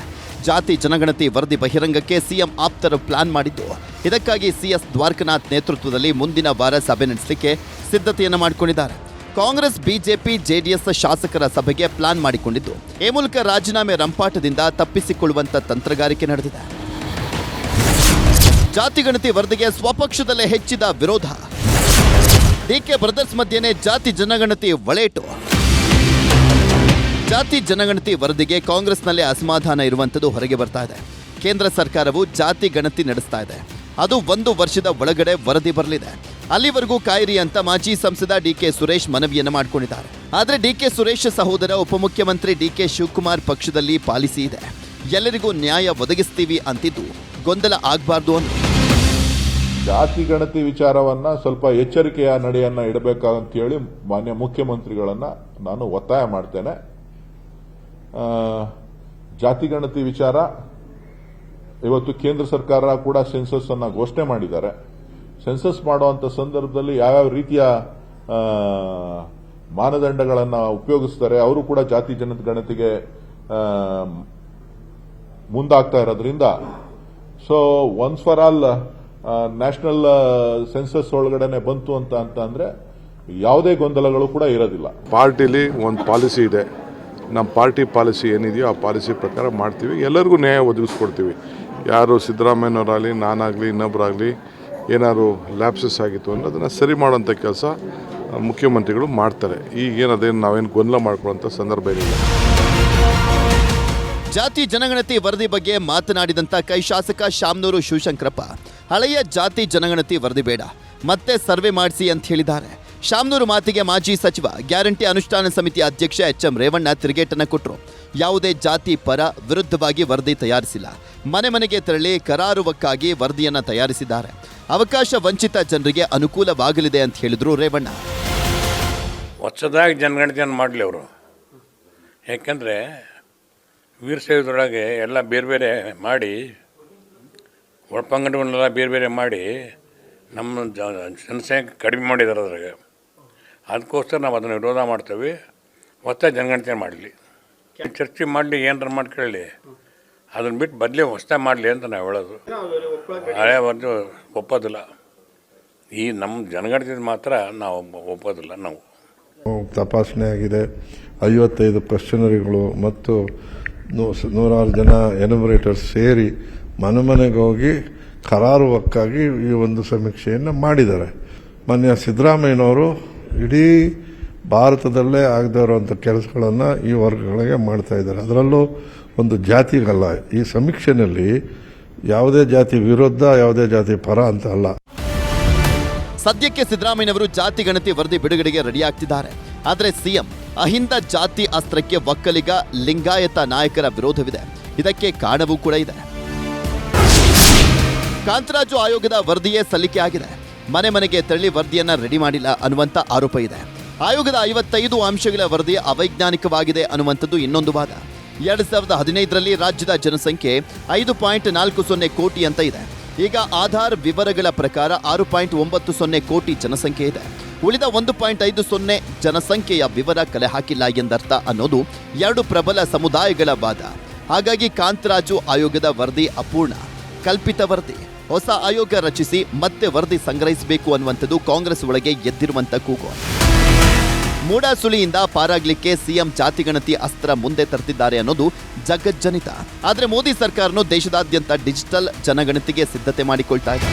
ಜಾತಿ ಜನಗಣತಿ ವರದಿ ಬಹಿರಂಗಕ್ಕೆ ಸಿಎಂ ಆಪ್ತರು ಪ್ಲಾನ್ ಮಾಡಿದ್ದು, ಇದಕ್ಕಾಗಿ ಸಿಎಸ್ ದ್ವಾರಕನಾಥ್ ನೇತೃತ್ವದಲ್ಲಿ ಮುಂದಿನ ವಾರ ಸಭೆ ನಡೆಸಲಿಕ್ಕೆ ಸಿದ್ಧತೆಯನ್ನು ಮಾಡಿಕೊಂಡಿದ್ದಾರೆ. ಕಾಂಗ್ರೆಸ್, ಬಿಜೆಪಿ, ಜೆಡಿಎಸ್ ಶಾಸಕರ ಸಭೆಗೆ ಪ್ಲಾನ್ ಮಾಡಿಕೊಂಡಿದ್ದು, ಈ ಮೂಲಕ ರಾಜೀನಾಮೆ ರಂಪಾಟದಿಂದ ತಪ್ಪಿಸಿಕೊಳ್ಳುವಂತ ತಂತ್ರಗಾರಿಕೆ ನಡೆದಿದೆ. ಜಾತಿ ಗಣತಿ ವರದಿಗೆ ಸ್ವಪಕ್ಷದಲ್ಲೇ ಹೆಚ್ಚಿದ ವಿರೋಧ. ಡಿಕೆ ಬ್ರದರ್ಸ್ ಮಧ್ಯೆನೇ ಜಾತಿ ಜನಗಣತಿ ಒಳೇಟು. ಜಾತಿ ಜನಗಣತಿ ವರದಿಗೆ ಕಾಂಗ್ರೆಸ್ನಲ್ಲೇ ಅಸಮಾಧಾನ ಇರುವಂಥದ್ದು ಹೊರಗೆ ಬರ್ತಾ ಇದೆ. ಕೇಂದ್ರ ಸರ್ಕಾರವು ಜಾತಿ ಗಣತಿ ನಡೆಸ್ತಾ ಇದೆ. ಅದು 1 ವರ್ಷದ ಒಳಗಡೆ ವರದಿ ಬರಲಿದೆ. ಅಲ್ಲಿವರೆಗೂ ಕಾಯಿರಿ ಅಂತ ಮಾಜಿ ಸಂಸದ ಡಿಕೆ ಸುರೇಶ್ ಮನವಿಯನ್ನು ಮಾಡಿಕೊಂಡಿದ್ದಾರೆ. ಆದರೆ ಡಿಕೆ ಸುರೇಶ್ ಸಹೋದರ ಉಪಮುಖ್ಯಮಂತ್ರಿ ಡಿಕೆ ಶಿವಕುಮಾರ್ ಪಕ್ಷದಲ್ಲಿ ಪಾಲಿಸಿ ಇದೆ. ಎಲ್ಲರಿಗೂ ನ್ಯಾಯ ಒದಗಿಸ್ತೀವಿ ಅಂತಿದ್ದು ಗೊಂದಲ ಆಗಬಾರ್ದು ಅಂತ ಜಾತಿ ಗಣತಿ ವಿಚಾರವನ್ನ ಸ್ವಲ್ಪ ಎಚ್ಚರಿಕೆಯ ನಡೆಯನ್ನ ಇಡಬೇಕಂತೇಳಿ ಮಾನ್ಯ ಮುಖ್ಯಮಂತ್ರಿಗಳನ್ನ ನಾನು ಒತ್ತಾಯ ಮಾಡ್ತೇನೆ. ಜಾತಿ ಗಣತಿ ವಿಚಾರ ಇವತ್ತು ಕೇಂದ್ರ ಸರ್ಕಾರ ಕೂಡ ಸೆನ್ಸಸ್ ಅನ್ನ ಘೋಷಣೆ ಮಾಡಿದ್ದಾರೆ. ಸೆನ್ಸಸ್ ಮಾಡುವಂತ ಸಂದರ್ಭದಲ್ಲಿ ಯಾವ್ಯಾವ ರೀತಿಯ ಮಾನದಂಡಗಳನ್ನ ಉಪಯೋಗಿಸ್ತಾರೆ, ಅವರು ಕೂಡ ಜಾತಿ ಜನಗಣತಿಗೆ ಮುಂದಾಗ್ತಾ ಇರೋದ್ರಿಂದ so once for all national census ಒಳಗಡೆನೆ ಬಂತು ಅಂತ ಅಂದ್ರೆ ಯಾವುದೇ ಗೊಂದಲಗಳು ಕೂಡ ಇರೋದಿಲ್ಲ. ಪಾರ್ಟಿಲಿ ಒಂದು ಪಾಲಿಸಿ ಇದೆ. ನಮ್ಮ ಪಾರ್ಟಿ ಪಾಲಿಸಿ ಏನಿದೆಯೋ ಆ ಪಾಲಿಸಿ ಪ್ರಕಾರ ಮಾಡ್ತೀವಿ. ಎಲ್ಲರಿಗೂ ನ್ಯಾಯ ಒದಗಿಸ್ಕೊಡ್ತೀವಿ. ಯಾರು ಸಿದ್ದರಾಮಯ್ಯನವರಾಗಲಿ, ನಾನಾಗಲಿ, ಇನ್ನೊಬ್ಬರಾಗಲಿ ಏನಾದ್ರು ಲ್ಯಾಪ್ಸಸ್ ಆಗಿತ್ತು ಅಂದ್ರೆ ಅದನ್ನು ಸರಿ ಮಾಡುವಂಥ ಕೆಲಸ ಮುಖ್ಯಮಂತ್ರಿಗಳು ಮಾಡ್ತಾರೆ. ಈಗೇನದೇನು ನಾವೇನು ಗೊಂದಲ ಮಾಡ್ಕೊಳ್ಳೋಂಥ ಸಂದರ್ಭ ಏನಿಲ್ಲ. ಜಾತಿ ಜನಗಣತಿ ವರದಿ ಬಗ್ಗೆ ಮಾತನಾಡಿದಂಥ ಕೈ ಶಾಸಕ ಶಾಮನೂರು ಶಿವಶಂಕರಪ್ಪ, ಹಳೆಯ ಜಾತಿ ಜನಗಣತಿ ವರದಿ ಬೇಡ, ಮತ್ತೆ ಸರ್ವೆ ಮಾಡಿಸಿ ಅಂತ ಹೇಳಿದ್ದಾರೆ. ಶಾಮನೂರು ಮಾತಿಗೆ ಮಾಜಿ ಸಚಿವ, ಗ್ಯಾರಂಟಿ ಅನುಷ್ಠಾನ ಸಮಿತಿ ಅಧ್ಯಕ್ಷ ಎಚ್.ಎಂ. ರೇವಣ್ಣ ತಿರುಗೇಟನ್ನು ಕೊಟ್ಟರು. ಯಾವುದೇ ಜಾತಿ ಪರ ವಿರುದ್ಧವಾಗಿ ವರದಿ ತಯಾರಿಸಿಲ್ಲ. ಮನೆ ಮನೆಗೆ ತೆರಳಿ ಕರಾರುವಕ್ಕಾಗಿ ವರದಿಯನ್ನು ತಯಾರಿಸಿದ್ದಾರೆ. ಅವಕಾಶ ವಂಚಿತ ಜನರಿಗೆ ಅನುಕೂಲವಾಗಲಿದೆ ಅಂತ ಹೇಳಿದ್ರು ರೇವಣ್ಣ. ಹೊಸದಾಗಿ ಜನಗಣತಿಯನ್ನು ಮಾಡಲಿ ಅವರು. ಯಾಕೆಂದರೆ ವೀರಶೈವದೊಳಗೆ ಎಲ್ಲ ಬೇರೆ ಬೇರೆ ಮಾಡಿ, ಒಳಪಂಗಡವನ್ನೆಲ್ಲ ಬೇರೆ ಬೇರೆ ಮಾಡಿ ನಮ್ಮ ಜನಸಂಖ್ಯೆ ಕಡಿಮೆ ಮಾಡಿದ್ದಾರೆ. ಅದ್ರಾಗ ಅದಕ್ಕೋಸ್ಕರ ನಾವು ಅದನ್ನು ವಿರೋಧ ಮಾಡ್ತೇವೆ. ಹೊಸ ಜನಗಣತಿ ಮಾಡಲಿ, ಚರ್ಚೆ ಮಾಡಲಿ, ಏನಾರ ಮಾಡ್ಕೊಳ್ಳಿ, ಅದನ್ನು ಬಿಟ್ಟು ಬದಲೇ ಹೊಸದಾಗಿ ಮಾಡಲಿ ಅಂತ ನಾವು ಹೇಳೋದು. ಹಳೆ ಒಂದು ಒಪ್ಪೋದಿಲ್ಲ. ಈ ನಮ್ಮ ಜನಗಣತಿ ಮಾತ್ರ ನಾವು ಒಪ್ಪೋದಿಲ್ಲ. ನಾವು ತಪಾಸಣೆ ಆಗಿದೆ. 55 ಕ್ವೆಶ್ಚನರಿಗಳು ಮತ್ತು 100 ಜನ ಎನ್ಯುಮರೇಟರ್ಸ್ ಸೇರಿ ಮನೆ ಮನೆಗೆ ಹೋಗಿ ಕರಾರುವಕ್ಕಾಗಿ ಈ ಒಂದು ಸಮೀಕ್ಷೆಯನ್ನು ಮಾಡಿದ್ದಾರೆ. ಮಾನ್ಯ ಸಿದ್ದರಾಮಯ್ಯನವರು ಇಡೀ ಭಾರತದಲ್ಲೇ ಆಗದೇ ಇರುವಂಥ ಕೆಲಸಗಳನ್ನು ಈ ವರ್ಗಗಳಿಗೆ ಮಾಡ್ತಾ ಇದ್ದಾರೆ. ಅದರಲ್ಲೂ ಒಂದು ಜಾತಿಗಲ್ಲ. ಈ ಸಮೀಕ್ಷೆಯಲ್ಲಿ ಯಾವುದೇ ಜಾತಿ ವಿರುದ್ಧ, ಯಾವುದೇ ಜಾತಿ ಪರ ಅಂತ ಅಲ್ಲ. ಸದ್ಯಕ್ಕೆ ಸಿದ್ದರಾಮಯ್ಯನವರು ಜಾತಿ ಗಣತಿ ವರದಿ ಬಿಡುಗಡೆಗೆ ರೆಡಿಯಾಗ್ತಿದ್ದಾರೆ. ಆದರೆ ಸಿಎಂ ಅಹಿಂದ ಜಾತಿ ಅಸ್ತ್ರಕ್ಕೆ ಒಕ್ಕಲಿಗ ಲಿಂಗಾಯತ ನಾಯಕರ ವಿರೋಧವಿದೆ. ಇದಕ್ಕೆ ಕಾರಣವೂ ಕೂಡ ಇದೆ. ಕಾಂತರಾಜು ಆಯೋಗದ ವರದಿಯೇ ಸಲ್ಲಿಕೆ ಆಗಿದೆ. ಮನೆ ಮನೆಗೆ ತೆರಳಿ ವರದಿಯನ್ನ ರೆಡಿ ಮಾಡಿಲ್ಲ ಅನ್ನುವಂಥ ಆರೋಪ ಇದೆ. ಆಯೋಗದ 55 ಅಂಶಗಳ ವರದಿ ಅವೈಜ್ಞಾನಿಕವಾಗಿದೆ ಅನ್ನುವಂಥದ್ದು ಇನ್ನೊಂದು ವಾದ. 2015ರಲ್ಲಿ ರಾಜ್ಯದ ಜನಸಂಖ್ಯೆ 5.40 ಕೋಟಿ ಅಂತ ಇದೆ. ಈಗ ಆಧಾರ್ ವಿವರಗಳ ಪ್ರಕಾರ 6.90 ಕೋಟಿ ಜನಸಂಖ್ಯೆ ಇದೆ. ಉಳಿದ 1.50 ಜನಸಂಖ್ಯೆಯ ವಿವರ ಕಲೆ ಹಾಕಿಲ್ಲ ಎಂದರ್ಥ ಅನ್ನೋದು ಎರಡು ಪ್ರಬಲ ಸಮುದಾಯಗಳ ವಾದ. ಹಾಗಾಗಿ ಕಾಂತರಾಜು ಆಯೋಗದ ವರದಿ ಅಪೂರ್ಣ, ಕಲ್ಪಿತ ವರದಿ. ಹೊಸ ಆಯೋಗ ರಚಿಸಿ ಮತ್ತೆ ವರದಿ ಸಂಗ್ರಹಿಸಬೇಕು ಅನ್ನುವಂಥದ್ದು ಕಾಂಗ್ರೆಸ್ ಒಳಗೆ ಎದ್ದಿರುವಂಥ ಕೂಗು. ಮೂಡಾಸುಳಿಯಿಂದ ಪಾರಾಗ್ಲಿಕ್ಕೆ ಸಿಎಂ ಜಾತಿಗಣತಿ ಅಸ್ತ್ರ ಮುಂದೆ ತರ್ತಿದ್ದಾರೆ ಅನ್ನೋದು ಜಗಜ್ಜನಿತ. ಆದರೆ ಮೋದಿ ಸರ್ಕಾರನು ದೇಶದಾದ್ಯಂತ ಡಿಜಿಟಲ್ ಜನಗಣತಿಗೆ ಸಿದ್ಧತೆ ಮಾಡಿಕೊಳ್ತಾ ಇದೆ.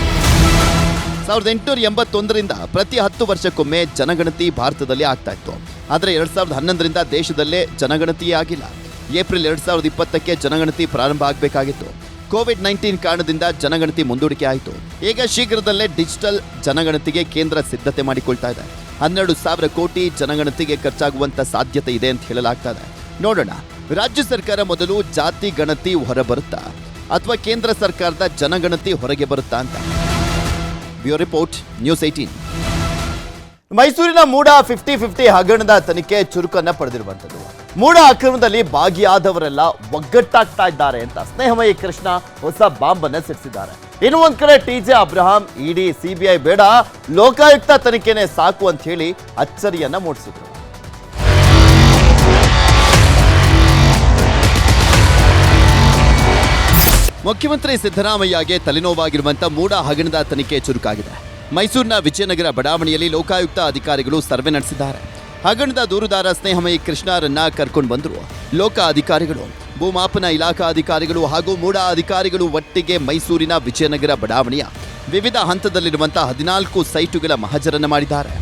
1881ರಿಂದ ಪ್ರತಿ 10 ವರ್ಷಕ್ಕೊಮ್ಮೆ ಜನಗಣತಿ ಭಾರತದಲ್ಲಿ ಆಗ್ತಾ ಇತ್ತು. ಆದರೆ 2011ರಿಂದ ದೇಶದಲ್ಲೇ ಜನಗಣತಿಯೇ ಆಗಿಲ್ಲ. ಏಪ್ರಿಲ್ 2020ಕ್ಕೆ ಜನಗಣತಿ ಪ್ರಾರಂಭ ಆಗಬೇಕಾಗಿತ್ತು. ಕೋವಿಡ್-19 ಕಾರಣದಿಂದ ಜನಗಣತಿ ಮುಂದೂಡಿಕೆ ಆಯಿತು. ಈಗ ಶೀಘ್ರದಲ್ಲೇ ಡಿಜಿಟಲ್ ಜನಗಣತಿಗೆ ಕೇಂದ್ರ ಸಿದ್ಧತೆ ಮಾಡಿಕೊಳ್ತಾ ಇದೆ. 12,000 ಕೋಟಿ ಜನಗಣತಿಗೆ ಖರ್ಚಾಗುವಂತ ಸಾಧ್ಯತೆ ಇದೆ ಅಂತ ಹೇಳಲಾಗ್ತಾ ಇದೆ. ನೋಡೋಣ, ರಾಜ್ಯ ಸರ್ಕಾರ ಮೊದಲು ಜಾತಿ ಗಣತಿ ಹೊರಬರುತ್ತಾ ಅಥವಾ ಕೇಂದ್ರ ಸರ್ಕಾರದ ಜನಗಣತಿ ಹೊರಗೆ ಬರುತ್ತಾ ಅಂತ. Bureau report, news 18. ಮೈಸೂರಿನ ಮೂಡ 50-50 ಹಗರಣದ ತನಿಖೆ ಚುರುಕನ್ನ ಪಡೆದಿರುವಂಥದ್ದು. ಮೂಡ ಅಕ್ರಮದಲ್ಲಿ ಭಾಗಿಯಾದವರೆಲ್ಲ ಒಗ್ಗಟ್ಟಾಗ್ತಾ ಇದ್ದಾರೆ ಅಂತ ಸ್ನೇಹಮಯಿ ಕೃಷ್ಣ ಹೊಸ ಬಾಂಬ್ ಅನ್ನು ಸಿಡಿಸಿದ್ದಾರೆ. ಇನ್ನು ಒಂದ್ ಕಡೆ ಟಿಜೆ ಅಬ್ರಹಾಂ ಇಡಿ ಸಿಬಿಐ ಬೇಡ, ಲೋಕಾಯುಕ್ತ ತನಿಖೆನೆ ಸಾಕು ಅಂತ ಹೇಳಿ ಅಚ್ಚರಿಯನ್ನ ಮೂಡಿಸಿದ್ರು. ಮುಖ್ಯಮಂತ್ರಿ ಸಿದ್ದರಾಮಯ್ಯಗೆ ತಲೆನೋವಾಗಿರುವಂತ ಮೂಡ ಹಗರಣದ ತನಿಖೆ ಚುರುಕಾಗಿದೆ. ಮೈಸೂರಿನ ವಿಜಯನಗರ ಬಡಾವಣೆಯಲ್ಲಿ ಲೋಕಾಯುಕ್ತ ಅಧಿಕಾರಿಗಳು ಸರ್ವೆ ನಡೆಸಿದ್ದಾರೆ. ಹಗರಣದ ದೂರುದಾರ ಸ್ನೇಹಮಯಿ ಕೃಷ್ಣರನ್ನ ಕರ್ಕೊಂಡು ಬಂದರು ಲೋಕ ಅಧಿಕಾರಿಗಳು, ಭೂಮಾಪನ ಇಲಾಖಾ ಅಧಿಕಾರಿಗಳು ಹಾಗೂ ಮೂಡ ಅಧಿಕಾರಿಗಳು ಒಟ್ಟಿಗೆ ಮೈಸೂರಿನ ವಿಜಯನಗರ ಬಡಾವಣೆಯ ವಿವಿಧ ಹಂತದಲ್ಲಿರುವಂತಹ 14 ಸೈಟುಗಳ ಮಹಜರನ್ನ ಮಾಡಿದ್ದಾರೆ.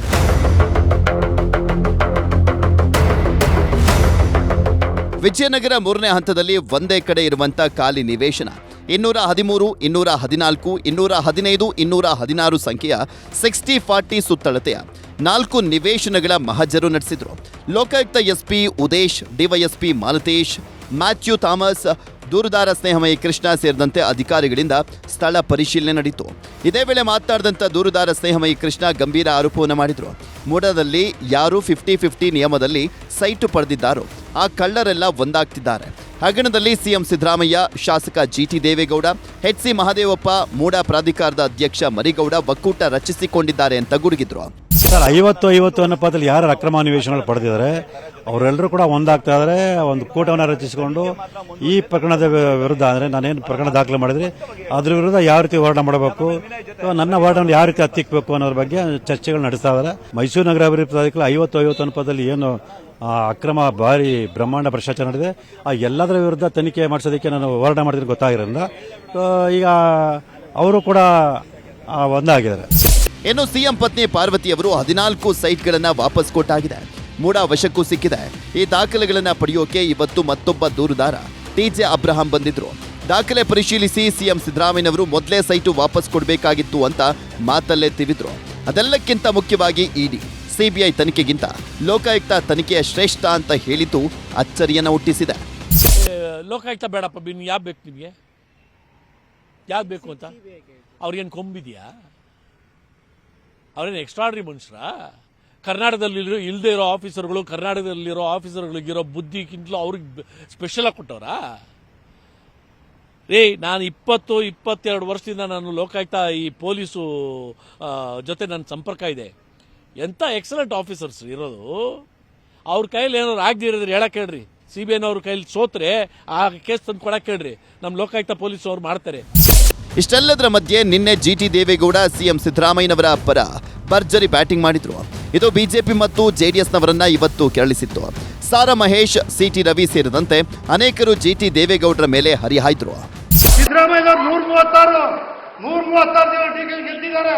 ವಿಜಯನಗರ 3ನೇ ಹಂತದಲ್ಲಿ ಒಂದೇ ಕಡೆ ಇರುವಂತಹ ಖಾಲಿ ನಿವೇಶನ 213, 214, 215, 216 ಸಂಖ್ಯೆಯ 60-40 ಸುತ್ತಳತೆಯ 4 ನಿವೇಶನಗಳ ಮಹಜರು ನಡೆಸಿದ್ರು. Lokayukta SP Udesh, DYSP Malatesh, Mathew Thomas, ದೂರುದಾರ ಸ್ನೇಹಮಯಿ ಕೃಷ್ಣ ಸೇರಿದಂತೆ ಅಧಿಕಾರಿಗಳಿಂದ ಸ್ಥಳ ಪರಿಶೀಲನೆ ನಡೆಯಿತು. ಇದೇ ವೇಳೆ ಮಾತನಾಡಿದಂಥ ದೂರುದಾರ ಸ್ನೇಹಮಯಿ ಕೃಷ್ಣ ಗಂಭೀರ ಆರೋಪವನ್ನು ಮಾಡಿದರು. ಮೂಡದಲ್ಲಿ ಯಾರು 50-50 ನಿಯಮದಲ್ಲಿ ಸೈಟು ಪಡೆದಿದ್ದಾರೋ ಆ ಕಳ್ಳರೆಲ್ಲ ಒಂದಾಗ್ತಿದ್ದಾರೆ. ಹಗರಣದಲ್ಲಿ ಸಿಎಂ ಸಿದ್ದರಾಮಯ್ಯ, ಶಾಸಕ ಜಿಟಿ ದೇವೇಗೌಡ, ಎಚ್.ಸಿ. ಮಹದೇವಪ್ಪ, ಮೂಡ ಪ್ರಾಧಿಕಾರದ ಅಧ್ಯಕ್ಷ ಮರಿಗೌಡ ಒಕ್ಕೂಟ ರಚಿಸಿಕೊಂಡಿದ್ದಾರೆ ಅಂತ ಗುಡುಗಿದ್ರು. ಸರ್, 50 ಅನ್ನೋ ಪದದಲ್ಲಿ ಯಾರು ಅಕ್ರಮ ನಿವೇಶನಗಳು ಪಡೆದಿದ್ದಾರೆ ಅವರೆಲ್ಲರೂ ಕೂಡ ಒಂದಾಗ್ತಾ ಇದ್ದಾರೆ. ಒಂದು ಕೂಟವನ್ನು ರಚಿಸಿಕೊಂಡು ಈ ಪ್ರಕರಣದ ವಿರುದ್ಧ, ಅಂದರೆ ನಾನೇನು ಪ್ರಕರಣ ದಾಖಲೆ ಮಾಡಿದ್ರೆ ಅದ್ರ ವಿರುದ್ಧ ಯಾವ ರೀತಿ ಹೋರಾಟ ಮಾಡಬೇಕು, ನನ್ನ ಹೋರಾಟವನ್ನು ಯಾವ ರೀತಿ ಹತ್ತಿಕ್ಕಬೇಕು ಅನ್ನೋದ್ರ ಬಗ್ಗೆ ಚರ್ಚೆಗಳು ನಡೆಸ್ತಾ ಇದ್ದಾರೆ. ಮೈಸೂರು ನಗರ ಅಭಿವೃದ್ಧಿ ಪ್ರಾಧಿಕಾರ 50 ಅನ್ನೋ ಪದದಲ್ಲಿ ಏನು ಅಕ್ರಮ ಭಾರಿ ಬ್ರಹ್ಮಾಂಡ ಭ್ರಷ್ಟಾಚಾರ ನಡೆದಿದೆ, ಆ ಎಲ್ಲದರ ವಿರುದ್ಧ ತನಿಖೆ ಮಾಡಿಸೋದಕ್ಕೆ ನಾನು ಹೋರಾಟ ಮಾಡಿದ್ರೆ ಗೊತ್ತಾಗಿರೋದ್ರಿಂದ ಈಗ ಅವರು ಕೂಡ ಒಂದಾಗಿದ್ದಾರೆ. ಇನ್ನು ಸಿಎಂ ಪತ್ನಿ ಪಾರ್ವತಿಯವರು 14 ಸೈಟ್ಗಳನ್ನು ವಾಪಸ್ ಕೊಟ್ಟಾಗಿದೆ. ಮೂಡ ವಶಕ್ಕೂ ಸಿಕ್ಕಿದೆ. ಈ ದಾಖಲೆಗಳನ್ನು ಪಡೆಯೋಕೆ ಇವತ್ತು ಮತ್ತೊಬ್ಬ ದೂರುದಾರ ಟಿಜೆ ಅಬ್ರಹಾಂ ಬಂದಿದ್ರು. ದಾಖಲೆ ಪರಿಶೀಲಿಸಿ ಸಿಎಂ ಸಿದ್ದರಾಮಯ್ಯನವರು ಮೊದಲೇ ಸೈಟು ವಾಪಸ್ ಕೊಡಬೇಕಾಗಿತ್ತು ಅಂತ ಮಾತಲ್ಲೇ ತಿವಿದ್ರು. ಅದೆಲ್ಲಕ್ಕಿಂತ ಮುಖ್ಯವಾಗಿ ಇಡಿ ಸಿಬಿಐ ತನಿಖೆಗಿಂತ ಲೋಕಾಯುಕ್ತ ತನಿಖೆಯ ಶ್ರೇಷ್ಠ ಅಂತ ಹೇಳಿದ್ದು ಅಚ್ಚರಿಯನ್ನು ಹುಟ್ಟಿಸಿದೆ. ಲೋಕಾಯುಕ್ತ ಬೇಡಪ್ಪ, ಯಾಕೆ ಬೇಕು ನಿಮಗೆ? ಯಾಕೆ ಬೇಕು ಅಂತ ಅವ್ರಿಗೇನು ಕೊಂಬಿದೆಯಾ? ಅವ್ರೇನು ಎಕ್ಸ್ಟ್ರಾರ್ಡ್ರಿ ಮನುಷ್ಯರ? ಕರ್ನಾಟಕದಲ್ಲಿ ಇಲ್ಲದೆ ಇರೋ ಆಫೀಸರ್ಗಳು, ಕರ್ನಾಟಕದಲ್ಲಿರೋ ಆಫೀಸರ್ಗಳಿಗಿರೋ ಬುದ್ಧಿಗಿಂತಲೂ ಅವ್ರಿಗೆ ಸ್ಪೆಷಲ್ ಆಗಿ ಕೊಟ್ಟವ್ರಾ? ನಾನು 22 ವರ್ಷದಿಂದ ನಾನು ಲೋಕಾಯುಕ್ತ ಈ ಪೊಲೀಸು ಜೊತೆ ನನ್ನ ಸಂಪರ್ಕ ಇದೆ. ಎಂಥ ಎಕ್ಸಲೆಂಟ್ ಆಫೀಸರ್ಸ್ ಇರೋದು. ಅವ್ರ ಕೈಯಲ್ಲಿ ಏನಾದ್ರು ಆಗದಿರೋದ್ರೆ ಹೇಳಕ್ಕೆ ಹೇಳ್ರಿ. ಸಿಬಿಐನವ್ರ ಕೈಲಿ ಸೋತ್ರೆ ಆ ಕೇಸ್ ತಂದು ಕೊಡಕ್ಕೆ ಹೇಳ್ರಿ. ನಮ್ಮ ಲೋಕಾಯುಕ್ತ ಪೊಲೀಸ್ ಅವ್ರು ಮಾಡ್ತಾರೆ. ಇಷ್ಟೆಲ್ಲದರ ಮಧ್ಯೆ ನಿನ್ನೆ ಜಿಟಿ ದೇವೇಗೌಡ ಸಿಎಂ ಸಿದ್ದರಾಮಯ್ಯನವರ ಪರ ಭರ್ಜರಿ ಬ್ಯಾಟಿಂಗ್ ಮಾಡಿದ್ರು. ಇದು ಬಿಜೆಪಿ ಮತ್ತು ಜೆಡಿಎಸ್ನವರನ್ನ ಇವತ್ತು ಕೆರಳಿಸಿತ್ತು. ಸಾರಾ ಮಹೇಶ್, ಸಿಟಿ ರವಿ ಸೇರಿದಂತೆ ಅನೇಕರು ಜಿಟಿ ದೇವೇಗೌಡರ ಮೇಲೆ ಹರಿಹಾಯ್ದ್ರು. ಸಿದ್ದರಾಮಯ್ಯನವರು 136 136 ಜನ ಟಿಕೆಟ್ ಗೆದ್ದಿದ್ದಾರೆ.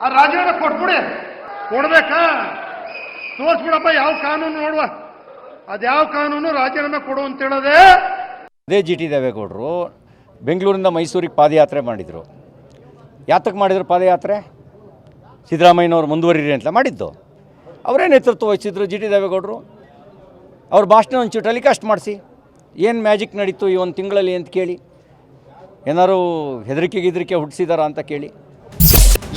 ಆ ರಾಜೀನಾಮೆ ಕೊಟ್ಬಿಡಿ. ಕೊಡ್ಬೇಕಾ? ತೋರಿಸ್ಬಿಡಪ್ಪ ಯಾವ ಕಾನೂನು ನೋಡುವ. ಅದ್ಯಾವ ಕಾನೂನು ರಾಜೀನಾಮೆ ಕೊಡು ಅಂತ ಹೇಳೋದೇ. ಅದೇ GT ದೇವೇಗೌಡರು ಬೆಂಗಳೂರಿಂದ ಮೈಸೂರಿಗೆ ಪಾದಯಾತ್ರೆ ಮಾಡಿದರು. ಯಾತಕ್ಕೆ ಮಾಡಿದ್ರು ಪಾದಯಾತ್ರೆ? ಸಿದ್ದರಾಮಯ್ಯನವರು ಮುಂದುವರಿರಿ ಅಂತ ಮಾಡಿದ್ದು. ಅವರೇ ನೇತೃತ್ವ ವಹಿಸಿದ್ರು GT ದೇವೇಗೌಡರು. ಅವ್ರ ಭಾಷಣ ಒಂಚೂರು ಟೆಲಿಕಾಸ್ಟ್ ಮಾಡಿಸಿ. ಏನು ಮ್ಯಾಜಿಕ್ ನಡೀತು ಈ ಒಂದು ತಿಂಗಳಲ್ಲಿ ಅಂತ ಕೇಳಿ. ಏನಾದ್ರು ಹೆದರಿಕೆ ಹುಟ್ಟಿಸಿದಾರಾ ಅಂತ ಕೇಳಿ.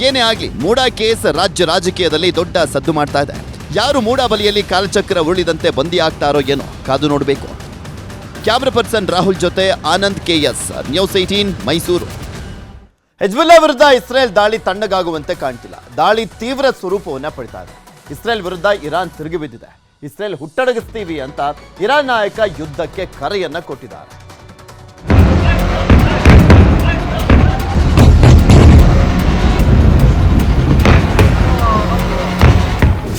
ಏನೇ ಆಗಲಿ, ಮೂಡಾ ಕೇಸ್ ರಾಜ್ಯ ರಾಜಕೀಯದಲ್ಲಿ ದೊಡ್ಡ ಸದ್ದು ಮಾಡ್ತಾ ಇದೆ. ಯಾರು ಮೂಡಾ ಬಲಿಯಲ್ಲಿ ಕಾಲಚಕ್ರ ಉರುಳಿದಂತೆ ಬಂದಿ ಆಗ್ತಾರೋ ಏನೋ ಕಾದು ನೋಡಬೇಕು. ಕ್ಯಾಮ್ರಾ ಪರ್ಸನ್ ರಾಹುಲ್ ಜೊತೆ Anand KS, news 18 Mysuru. Hezbollah ವಿರುದ್ಧ ಇಸ್ರೇಲ್ ದಾಳಿ ತಣ್ಣಗಾಗುವಂತೆ ಕಾಣ್ತಿಲ್ಲ. ದಾಳಿ ತೀವ್ರ ಸ್ವರೂಪವನ್ನು ಪಡಿತಾ ಇದೆ. ಇಸ್ರೇಲ್ ವಿರುದ್ಧ ಇರಾನ್ ತಿರುಗಿ ಬಿದ್ದಿದೆ. ಇಸ್ರೇಲ್ ಹುಟ್ಟಡಗಿಸ್ತೀವಿ ಅಂತ ಇರಾನ್ ನಾಯಕ ಯುದ್ಧಕ್ಕೆ ಕರೆಯನ್ನ ಕೊಟ್ಟಿದ್ದಾರೆ.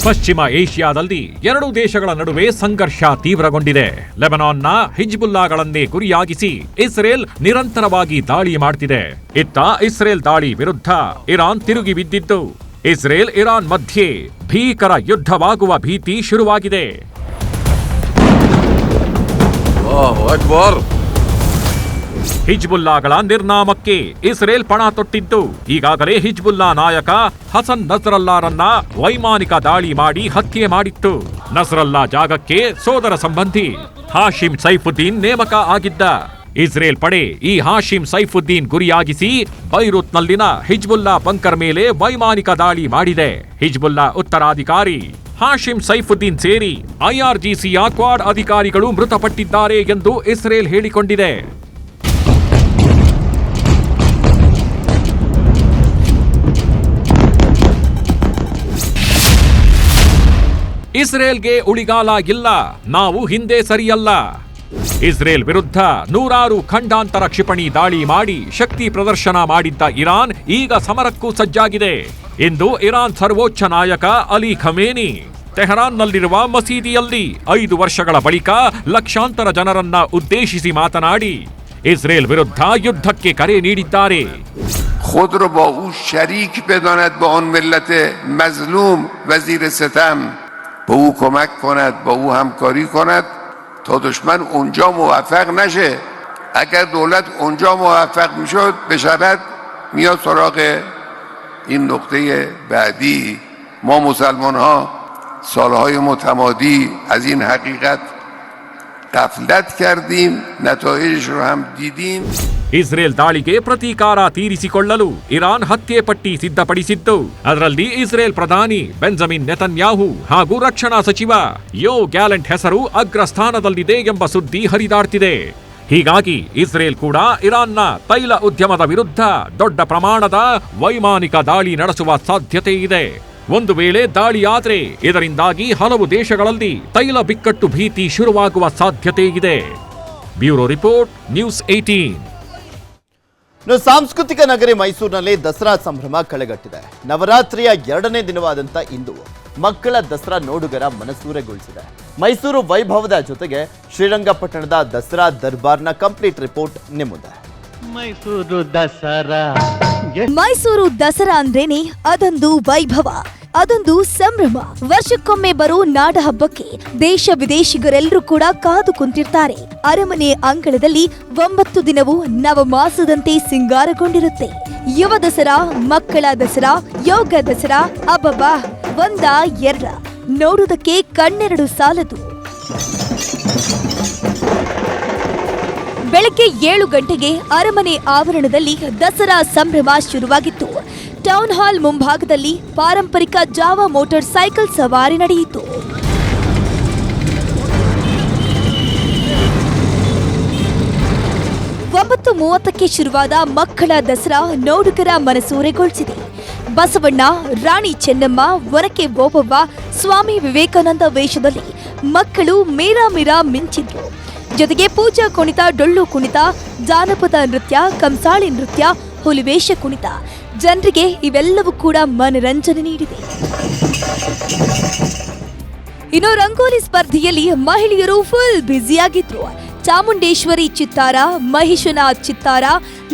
ಪಶ್ಚಿಮ ಏಷ್ಯಾದಲ್ಲಿ ಎರಡೂ ದೇಶಗಳ ನಡುವೆ ಸಂಘರ್ಷ ತೀವ್ರಗೊಂಡಿದೆ. ಲೆಬನಾನ್ನ ಹಿಜ್ಬುಲ್ಲಾಗಳನ್ನೇ ಗುರಿಯಾಗಿಸಿ ಇಸ್ರೇಲ್ ನಿರಂತರವಾಗಿ ದಾಳಿ ಮಾಡ್ತಿದೆ. ಇತ್ತ ಇಸ್ರೇಲ್ ದಾಳಿ ವಿರುದ್ಧ ಇರಾನ್ ತಿರುಗಿ ಬಿದ್ದಿದ್ದು ಇಸ್ರೇಲ್ ಇರಾನ್ ಮಧ್ಯೆ ಭೀಕರ ಯುದ್ಧವಾಗುವ ಭೀತಿ ಶುರುವಾಗಿದೆ. ಹಿಜ್ಬುಲ್ಲಾಗಳ ನಿರ್ನಾಮಕ್ಕೆ ಇಸ್ರೇಲ್ ಪಣ ತೊಟ್ಟಿದ್ದು ಈಗಾಗಲೇ ಹಿಜ್ಬುಲ್ಲಾ ನಾಯಕ ಹಸನ್ ನಸ್ರಲ್ಲಾರನ್ನ ವೈಮಾನಿಕ ದಾಳಿ ಮಾಡಿ ಹತ್ಯೆ ಮಾಡಿತ್ತು. ನಸ್ರಲ್ಲಾ ಜಾಗಕ್ಕೆ ಸೋದರ ಸಂಬಂಧಿ ಹಾಶಿಮ್ ಸೈಫುದ್ದೀನ್ ನೇಮಕ ಆಗಿದ್ದ. ಇಸ್ರೇಲ್ ಪಡೆ ಈ ಹಾಶಿಮ್ ಸೈಫುದ್ದೀನ್ ಗುರಿಯಾಗಿಸಿ ಬೈರೂತ್ನಲ್ಲಿನ ಹಿಜ್ಬುಲ್ಲಾ ಬಂಕರ್ ಮೇಲೆ ವೈಮಾನಿಕ ದಾಳಿ ಮಾಡಿದೆ. ಹಿಜ್ಬುಲ್ಲಾ ಉತ್ತರಾಧಿಕಾರಿ ಹಾಶಿಮ್ ಸೈಫುದ್ದೀನ್ ಸೇರಿ IRGCಯ ಕ್ವಾಡ್ ಅಧಿಕಾರಿಗಳು ಮೃತಪಟ್ಟಿದ್ದಾರೆ ಎಂದು ಇಸ್ರೇಲ್ ಹೇಳಿಕೊಂಡಿದೆ. ಇಸ್ರೇಲ್ಗೆ ಉಳಿಗಾಲ ಇಲ್ಲ, ನಾವು ಹಿಂದೆ ಸರಿಯಲ್ಲ. ಇಸ್ರೇಲ್ ವಿರುದ್ಧ ನೂರಾರು ಖಂಡಾಂತರ ಕ್ಷಿಪಣಿ ದಾಳಿ ಮಾಡಿ ಶಕ್ತಿ ಪ್ರದರ್ಶನ ಮಾಡಿದ್ದ ಇರಾನ್ ಈಗ ಸಮರಕ್ಕೂ ಸಜ್ಜಾಗಿದೆ. ಇಂದು ಇರಾನ್ ಸರ್ವೋಚ್ಚ ನಾಯಕ ಅಲಿ ಖಮೇನಿ ತೆಹರಾನ್ನಲ್ಲಿರುವ ಮಸೀದಿಯಲ್ಲಿ 5 ವರ್ಷಗಳ ಬಳಿಕ ಲಕ್ಷಾಂತರ ಜನರನ್ನ ಉದ್ದೇಶಿಸಿ ಮಾತನಾಡಿ ಇಸ್ರೇಲ್ ವಿರುದ್ಧ ಯುದ್ಧಕ್ಕೆ ಕರೆ ನೀಡಿದ್ದಾರೆ. خود رو با او شریک بداند با آن ملت مظلوم و زیر ستم با او کمک کند با او همکاری کند تا دشمن اونجا موفق نشه. اگر دولت اونجا موفق میشد بشود میاد سراغ این نقطه بعدی. ما مسلمان ها سالهای متمادی از این حقیقت غفلت کردیم، نتایجش رو هم دیدیم. ಇಸ್ರೇಲ್ ದಾಳಿಗೆ ಪ್ರತೀಕಾರ ತೀರಿಸಿಕೊಳ್ಳಲು ಇರಾನ್ ಹತ್ಯೆ ಪಟ್ಟಿ ಸಿದ್ಧಪಡಿಸಿದ್ದು ಅದರಲ್ಲಿ ಇಸ್ರೇಲ್ ಪ್ರಧಾನಿ ಬೆಂಜಮಿನ್ ನೆತನ್ಯಾಹು ಹಾಗೂ ರಕ್ಷಣಾ ಸಚಿವ ಯೋ ಗ್ಯಾಲೆಂಟ್ ಹೆಸರು ಅಗ್ರಸ್ಥಾನದಲ್ಲಿದೆ ಎಂಬ ಸುದ್ದಿ ಹರಿದಾಡ್ತಿದೆ. ಹೀಗಾಗಿ ಇಸ್ರೇಲ್ ಕೂಡ ಇರಾನ್ನ ತೈಲ ಉದ್ಯಮದ ವಿರುದ್ಧ ದೊಡ್ಡ ಪ್ರಮಾಣದ ವೈಮಾನಿಕ ದಾಳಿ ನಡೆಸುವ ಸಾಧ್ಯತೆ ಇದೆ. ಒಂದು ವೇಳೆ ದಾಳಿಯಾದ್ರೆ ಇದರಿಂದಾಗಿ ಹಲವು ದೇಶಗಳಲ್ಲಿ ತೈಲ ಬಿಕ್ಕಟ್ಟು ಭೀತಿ ಶುರುವಾಗುವ ಸಾಧ್ಯತೆ ಇದೆ. Bureau report, news 18. ಸಾಂಸ್ಕೃತಿಕ ನಗರಿ ಮೈಸೂರಿನಲ್ಲಿ ದಸರಾ ಸಂಭ್ರಮ ಕಳೆಗಟ್ಟಿದೆ. ನವರಾತ್ರಿಯ 2ನೇ ದಿನವಾದಂಥ ಇಂದು ಮಕ್ಕಳ ದಸರಾ ನೋಡುಗರ ಮನಸೂರೆಗೊಳಿಸಿದೆ. ಮೈಸೂರು ವೈಭವದ ಜೊತೆಗೆ ಶ್ರೀರಂಗಪಟ್ಟಣದ ದಸರಾ ದರ್ಬಾರ್ನ ಕಂಪ್ಲೀಟ್ ರಿಪೋರ್ಟ್ ನಿಮ್ಮುಂದೆ. ಮೈಸೂರು ದಸರಾ ಅಂದ್ರೇನೆ ಅದೊಂದು ವೈಭವ, ಅದೊಂದು ಸಂಭ್ರಮ. ವರ್ಷಕ್ಕೊಮ್ಮೆ ಬರೋ ನಾಡ ಹಬ್ಬಕ್ಕೆ ದೇಶ ವಿದೇಶಿಗರೆಲ್ಲರೂ ಕೂಡ ಕಾದು ಕುಂತಿರ್ತಾರೆ. ಅರಮನೆ ಅಂಗಳದಲ್ಲಿ 9 ದಿನವೂ ನವಮಾಸದಂತೆ ಸಿಂಗಾರಗೊಂಡಿರುತ್ತೆ. ಯುವ ದಸರಾ, ಮಕ್ಕಳ ದಸರಾ, ಯೋಗ ದಸರಾ, ಅಬ್ಬಬ್ಬಾ, ಒಂದ ಎರಡ ನೋಡುವುದಕ್ಕೆ ಕಣ್ಣೆರಡು ಸಾಲದು. ಬೆಳಗ್ಗೆ 7 ಗಂಟೆಗೆ ಅರಮನೆ ಆವರಣದಲ್ಲಿ ದಸರಾ ಸಂಭ್ರಮ ಶುರುವಾಗಿತ್ತು. ಟೌನ್ ಹಾಲ್ ಮುಂಭಾಗದಲ್ಲಿ ಪಾರಂಪರಿಕ ಜಾವಾ ಮೋಟಾರ್ ಸೈಕಲ್ ಸವಾರಿ ನಡೆಯಿತು. ಒಂಬತ್ತು 30ಕ್ಕೆ ಶುರುವಾದ ಮಕ್ಕಳ ದಸರಾ ನೋಡುಗರ ಮನಸೂರೆಗೊಳಿಸಿದೆ. ಬಸವಣ್ಣ, ರಾಣಿ ಚೆನ್ನಮ್ಮ, ವರಕೆ ಓಬವ್ವ, ಸ್ವಾಮಿ ವಿವೇಕಾನಂದ ವೇಷದಲ್ಲಿ ಮಕ್ಕಳು ಮೇರಾ ಮಿಂಚಿದ್ರು. ಜೊತೆಗೆ ಪೂಜಾ ಕುಣಿತ, ಡೊಳ್ಳು ಕುಣಿತ, ಜಾನಪದ ನೃತ್ಯ, ಕಂಸಾಳಿ ನೃತ್ಯ, ಹುಲಿವೇಷ ಕುಣಿತ ಜನರಿಗೆ ಇವೆಲ್ಲವೂ ಕೂಡ ಮನರಂಜನೆ ನೀಡಿದೆ. ಇನ್ನು ರಂಗೋಲಿ ಸ್ಪರ್ಧೆಯಲ್ಲಿ ಮಹಿಳೆಯರು ಫುಲ್ ಬ್ಯುಸಿಯಾಗಿದ್ರು. ಚಾಮುಂಡೇಶ್ವರಿ ಚಿತ್ತಾರ, ಮಹಿಷನ ಚಿತ್ತಾರ,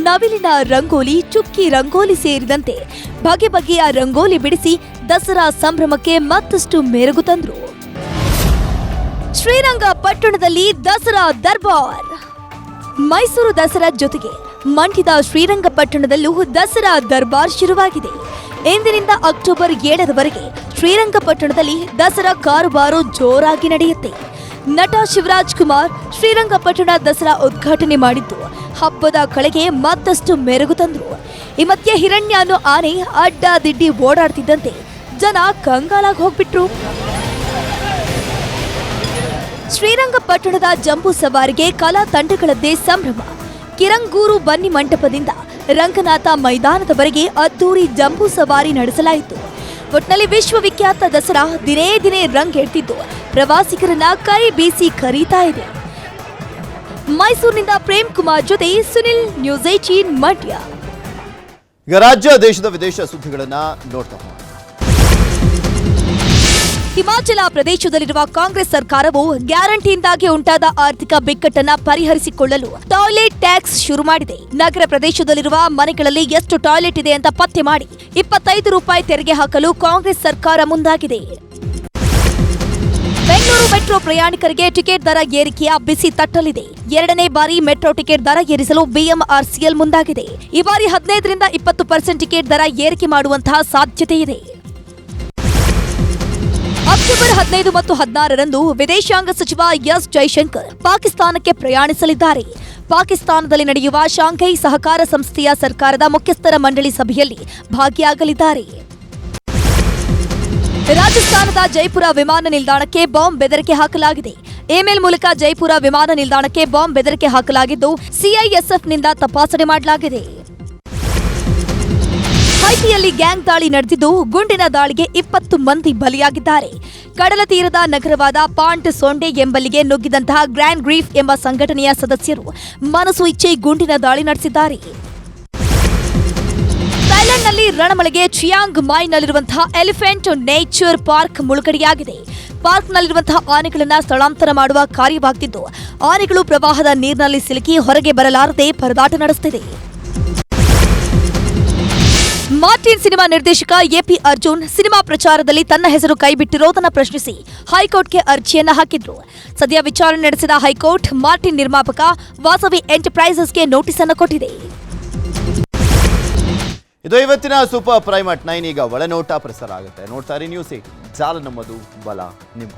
ನವಿಲಿನ ರಂಗೋಲಿ, ಚುಕ್ಕಿ ರಂಗೋಲಿ ಸೇರಿದಂತೆ ಬಗೆ ಬಗೆಯ ರಂಗೋಲಿ ಬಿಡಿಸಿ ದಸರಾ ಸಂಭ್ರಮಕ್ಕೆ ಮತ್ತಷ್ಟು ಮೆರುಗು ತಂದ್ರು. ಶ್ರೀರಂಗಪಟ್ಟಣದಲ್ಲಿ ದಸರಾ ದರ್ಬಾರ್. ಮೈಸೂರು ದಸರಾ ಜೊತೆಗೆ ಮಂಡ್ಯದ ಶ್ರೀರಂಗಪಟ್ಟಣದಲ್ಲೂ ದಸರಾ ದರ್ಬಾರ್ ಶುರುವಾಗಿದೆ. ಇಂದಿನಿಂದ ಅಕ್ಟೋಬರ್ 7ರವರೆಗೆ ಶ್ರೀರಂಗಪಟ್ಟಣದಲ್ಲಿ ದಸರಾ ಕಾರುಬಾರು ಜೋರಾಗಿ ನಡೆಯುತ್ತೆ. ನಟ ಶಿವರಾಜ್ ಕುಮಾರ್ ಶ್ರೀರಂಗಪಟ್ಟಣ ದಸರಾ ಉದ್ಘಾಟನೆ ಮಾಡಿದ್ದು ಹಬ್ಬದ ಕಳೆಗೆ ಮತ್ತಷ್ಟು ಮೆರುಗು ತಂದ್ರು. ಈ ಮಧ್ಯೆ ಹಿರಣ್ಯ ಅನ್ನೋ ಆನೆ ಅಡ್ಡಾದಿಡ್ಡಿ ಓಡಾಡ್ತಿದ್ದಂತೆ ಜನ ಕಂಗಾಲಾಗಿ ಹೋಗ್ಬಿಟ್ರು. ಶ್ರೀರಂಗಪಟ್ಟಣದ ಜಂಬೂ ಸವಾರಿಗೆ ಕಲಾ ತಂಡಗಳದ್ದೇ ಸಂಭ್ರಮ. ಕಿರಂಗೂರು ಬನ್ನಿ ಮಂಟಪದಿಂದ ರಂಗನಾಥ ಮೈದಾನದವರೆಗೆ ಅದ್ದೂರಿ ಜಂಬೂ ಸವಾರಿ ನಡೆಸಲಾಯಿತು. ಒಟ್ನಲ್ಲಿ ವಿಶ್ವವಿಖ್ಯಾತ ದಸರಾ ದಿನೇ ದಿನೇ ರಂಗೇಳ್ತಿದ್ದು ಪ್ರವಾಸಿಗರನ್ನ ಕೈ ಬೀಸಿ ಕರೀತಾ ಇದೆ. ಮೈಸೂರಿನಿಂದ ಪ್ರೇಮ್ ಕುಮಾರ್ ಜೊತೆ ಸುನಿಲ್, ನ್ಯೂಸ್ 18 ಮಂಡ್ಯ. ಈಗ ರಾಜ್ಯ ದೇಶದ ವಿದೇಶ ಸುದ್ದಿಗಳನ್ನ ನೋಡ್ತಾ ಹೋಗೋಣ. ಹಿಮಾಚಲ ಪ್ರದೇಶದಲ್ಲಿರುವ ಕಾಂಗ್ರೆಸ್ ಸರ್ಕಾರವು ಗ್ಯಾರಂಟಿಯಿಂದಾಗಿ ಉಂಟಾದ ಆರ್ಥಿಕ ಬಿಕ್ಕಟ್ಟನ್ನ ಪರಿಹರಿಸಿಕೊಳ್ಳಲು ಟಾಯ್ಲೆಟ್ ಟ್ಯಾಕ್ಸ್ ಶುರು ಮಾಡಿದೆ. ನಗರ ಪ್ರದೇಶದಲ್ಲಿರುವ ಮನೆಗಳಲ್ಲಿ ಎಷ್ಟು ಟಾಯ್ಲೆಟ್ ಇದೆ ಅಂತ ಪತ್ತೆ ಮಾಡಿ 25 ರೂಪಾಯಿ ತೆರಿಗೆ ಹಾಕಲು ಕಾಂಗ್ರೆಸ್ ಸರ್ಕಾರ ಮುಂದಾಗಿದೆ. ಬೆಂಗಳೂರು ಮೆಟ್ರೋ ಪ್ರಯಾಣಿಕರಿಗೆ ಟಿಕೆಟ್ ದರ ಏರಿಕೆಯ ಬಿಸಿ ತಟ್ಟಲಿದೆ. 2ನೇ ಬಾರಿ ಮೆಟ್ರೋ ಟಿಕೆಟ್ ದರ ಏರಿಸಲು ಬಿಎಂಆರ್ಸಿಎಲ್ ಮುಂದಾಗಿದೆ. ಈ ಬಾರಿ 15ರಿಂದ 20% ಟಿಕೆಟ್ ದರ ಏರಿಕೆ ಮಾಡುವಂತಹ ಸಾಧ್ಯತೆ ಇದೆ. ಅಕ್ಟೋಬರ್ 15 ಮತ್ತು 16ರಂದು ವಿದೇಶಾಂಗ ಸಚಿವ ಎಸ್ ಜೈಶಂಕರ್ ಪಾಕಿಸ್ತಾನಕ್ಕೆ ಪ್ರಯಾಣಿಸಲಿದ್ದಾರೆ. ಪಾಕಿಸ್ತಾನದಲ್ಲಿ ನಡೆಯುವ ಶಾಂಘೈ ಸಹಕಾರ ಸಂಸ್ಥೆಯ ಸರ್ಕಾರದ ಮುಖ್ಯಸ್ಥರ ಮಂಡಳಿ ಸಭೆಯಲ್ಲಿ ಭಾಗಿಯಾಗಲಿದ್ದಾರೆ. ರಾಜಸ್ಥಾನದ ಜೈಪುರ ವಿಮಾನ ನಿಲ್ದಾಣಕ್ಕೆ ಬಾಂಬ್ ಬೆದರಿಕೆ ಹಾಕಲಾಗಿದೆ. ಇಮೇಲ್ ಮೂಲಕ ಜೈಪುರ ವಿಮಾನ ನಿಲ್ದಾಣಕ್ಕೆ ಬಾಂಬ್ ಬೆದರಿಕೆ ಹಾಕಲಾಗಿದ್ದು ಸಿಐಎಸ್ಎಫ್ನಿಂದ ತಪಾಸಣೆ ಮಾಡಲಾಗಿದೆ. ಹೈತಿಯಲ್ಲಿ ಗ್ಯಾಂಗ್ ದಾಳಿ ನಡೆದಿದ್ದು ಗುಂಡಿನ ದಾಳಿಗೆ 20 ಮಂದಿ ಬಲಿಯಾಗಿದ್ದಾರೆ. ಕಡಲ ತೀರದ ನಗರವಾದ ಪಾಂಟ್ ಸೊಂಡೆ ಎಂಬಲ್ಲಿಗೆ ನುಗ್ಗಿದಂತಹ ಗ್ರ್ಯಾಂಡ್ ಗ್ರೀಫ್ ಎಂಬ ಸಂಘಟನೆಯ ಸದಸ್ಯರು ಮನಸು ಇಚ್ಛೆ ಗುಂಡಿನ ದಾಳಿ ನಡೆಸಿದ್ದಾರೆ. ಥೈಲ್ಯಾಂಡ್ನಲ್ಲಿ ರಣಮಳೆಗೆ ಚಿಯಾಂಗ್ ಮಾಯ್ನಲ್ಲಿರುವಂತಹ ಎಲಿಫೆಂಟ್ ನೇಚರ್ ಪಾರ್ಕ್ ಮುಳುಗಡೆಯಾಗಿದೆ. ಪಾರ್ಕ್ನಲ್ಲಿರುವಂತಹ ಆನೆಗಳನ್ನು ಸ್ಥಳಾಂತರ ಮಾಡುವ ಕಾರ್ಯವಾಗುತ್ತಿದ್ದು ಆನೆಗಳು ಪ್ರವಾಹದ ನೀರಿನಲ್ಲಿ ಸಿಲುಕಿ ಹೊರಗೆ ಬರಲಾರದೆ ಪರದಾಟ ನಡೆಸುತ್ತಿದೆ. ಮಾರ್ಟಿನ್ ಸಿನಿಮಾ ನಿರ್ದೇಶಕ ಎಪಿ ಅರ್ಜುನ್ ಸಿನಿಮಾ ಪ್ರಚಾರದಲ್ಲಿ ತನ್ನ ಹೆಸರು ಕೈಬಿಟ್ಟಿರೋದನ್ನ ಪ್ರಶ್ನಿಸಿ ಹೈಕೋರ್ಟ್ಗೆ ಅರ್ಜಿಯನ್ನ ಹಾಕಿದ್ರು. ಸದ್ಯ ವಿಚಾರಣೆ ನಡೆಸಿದ ಹೈಕೋರ್ಟ್ ಮಾರ್ಟಿನ್ ನಿರ್ಮಾಪಕ ವಾಸವಿ ಎಂಟರ್ಪ್ರೈಸಸ್ಗೆ ನೋಟಿಸ್ ಅನ್ನು ಕೊಟ್ಟಿದೆ. ಇದು ಇವತ್ತಿನ ಸೂಪರ್ ಪ್ರೈಮ್ ಅಟ್ 9. ಈಗ ಒಳನೋಟ ಪ್ರಸಾರ ಆಗುತ್ತೆ. ನೋಡ್ತಾ ಇರಿ ನ್ಯೂಸ್ 8. ಜಾಲ ನಮ್ಮದು, ಬಲ ನಿಮ್ಮ.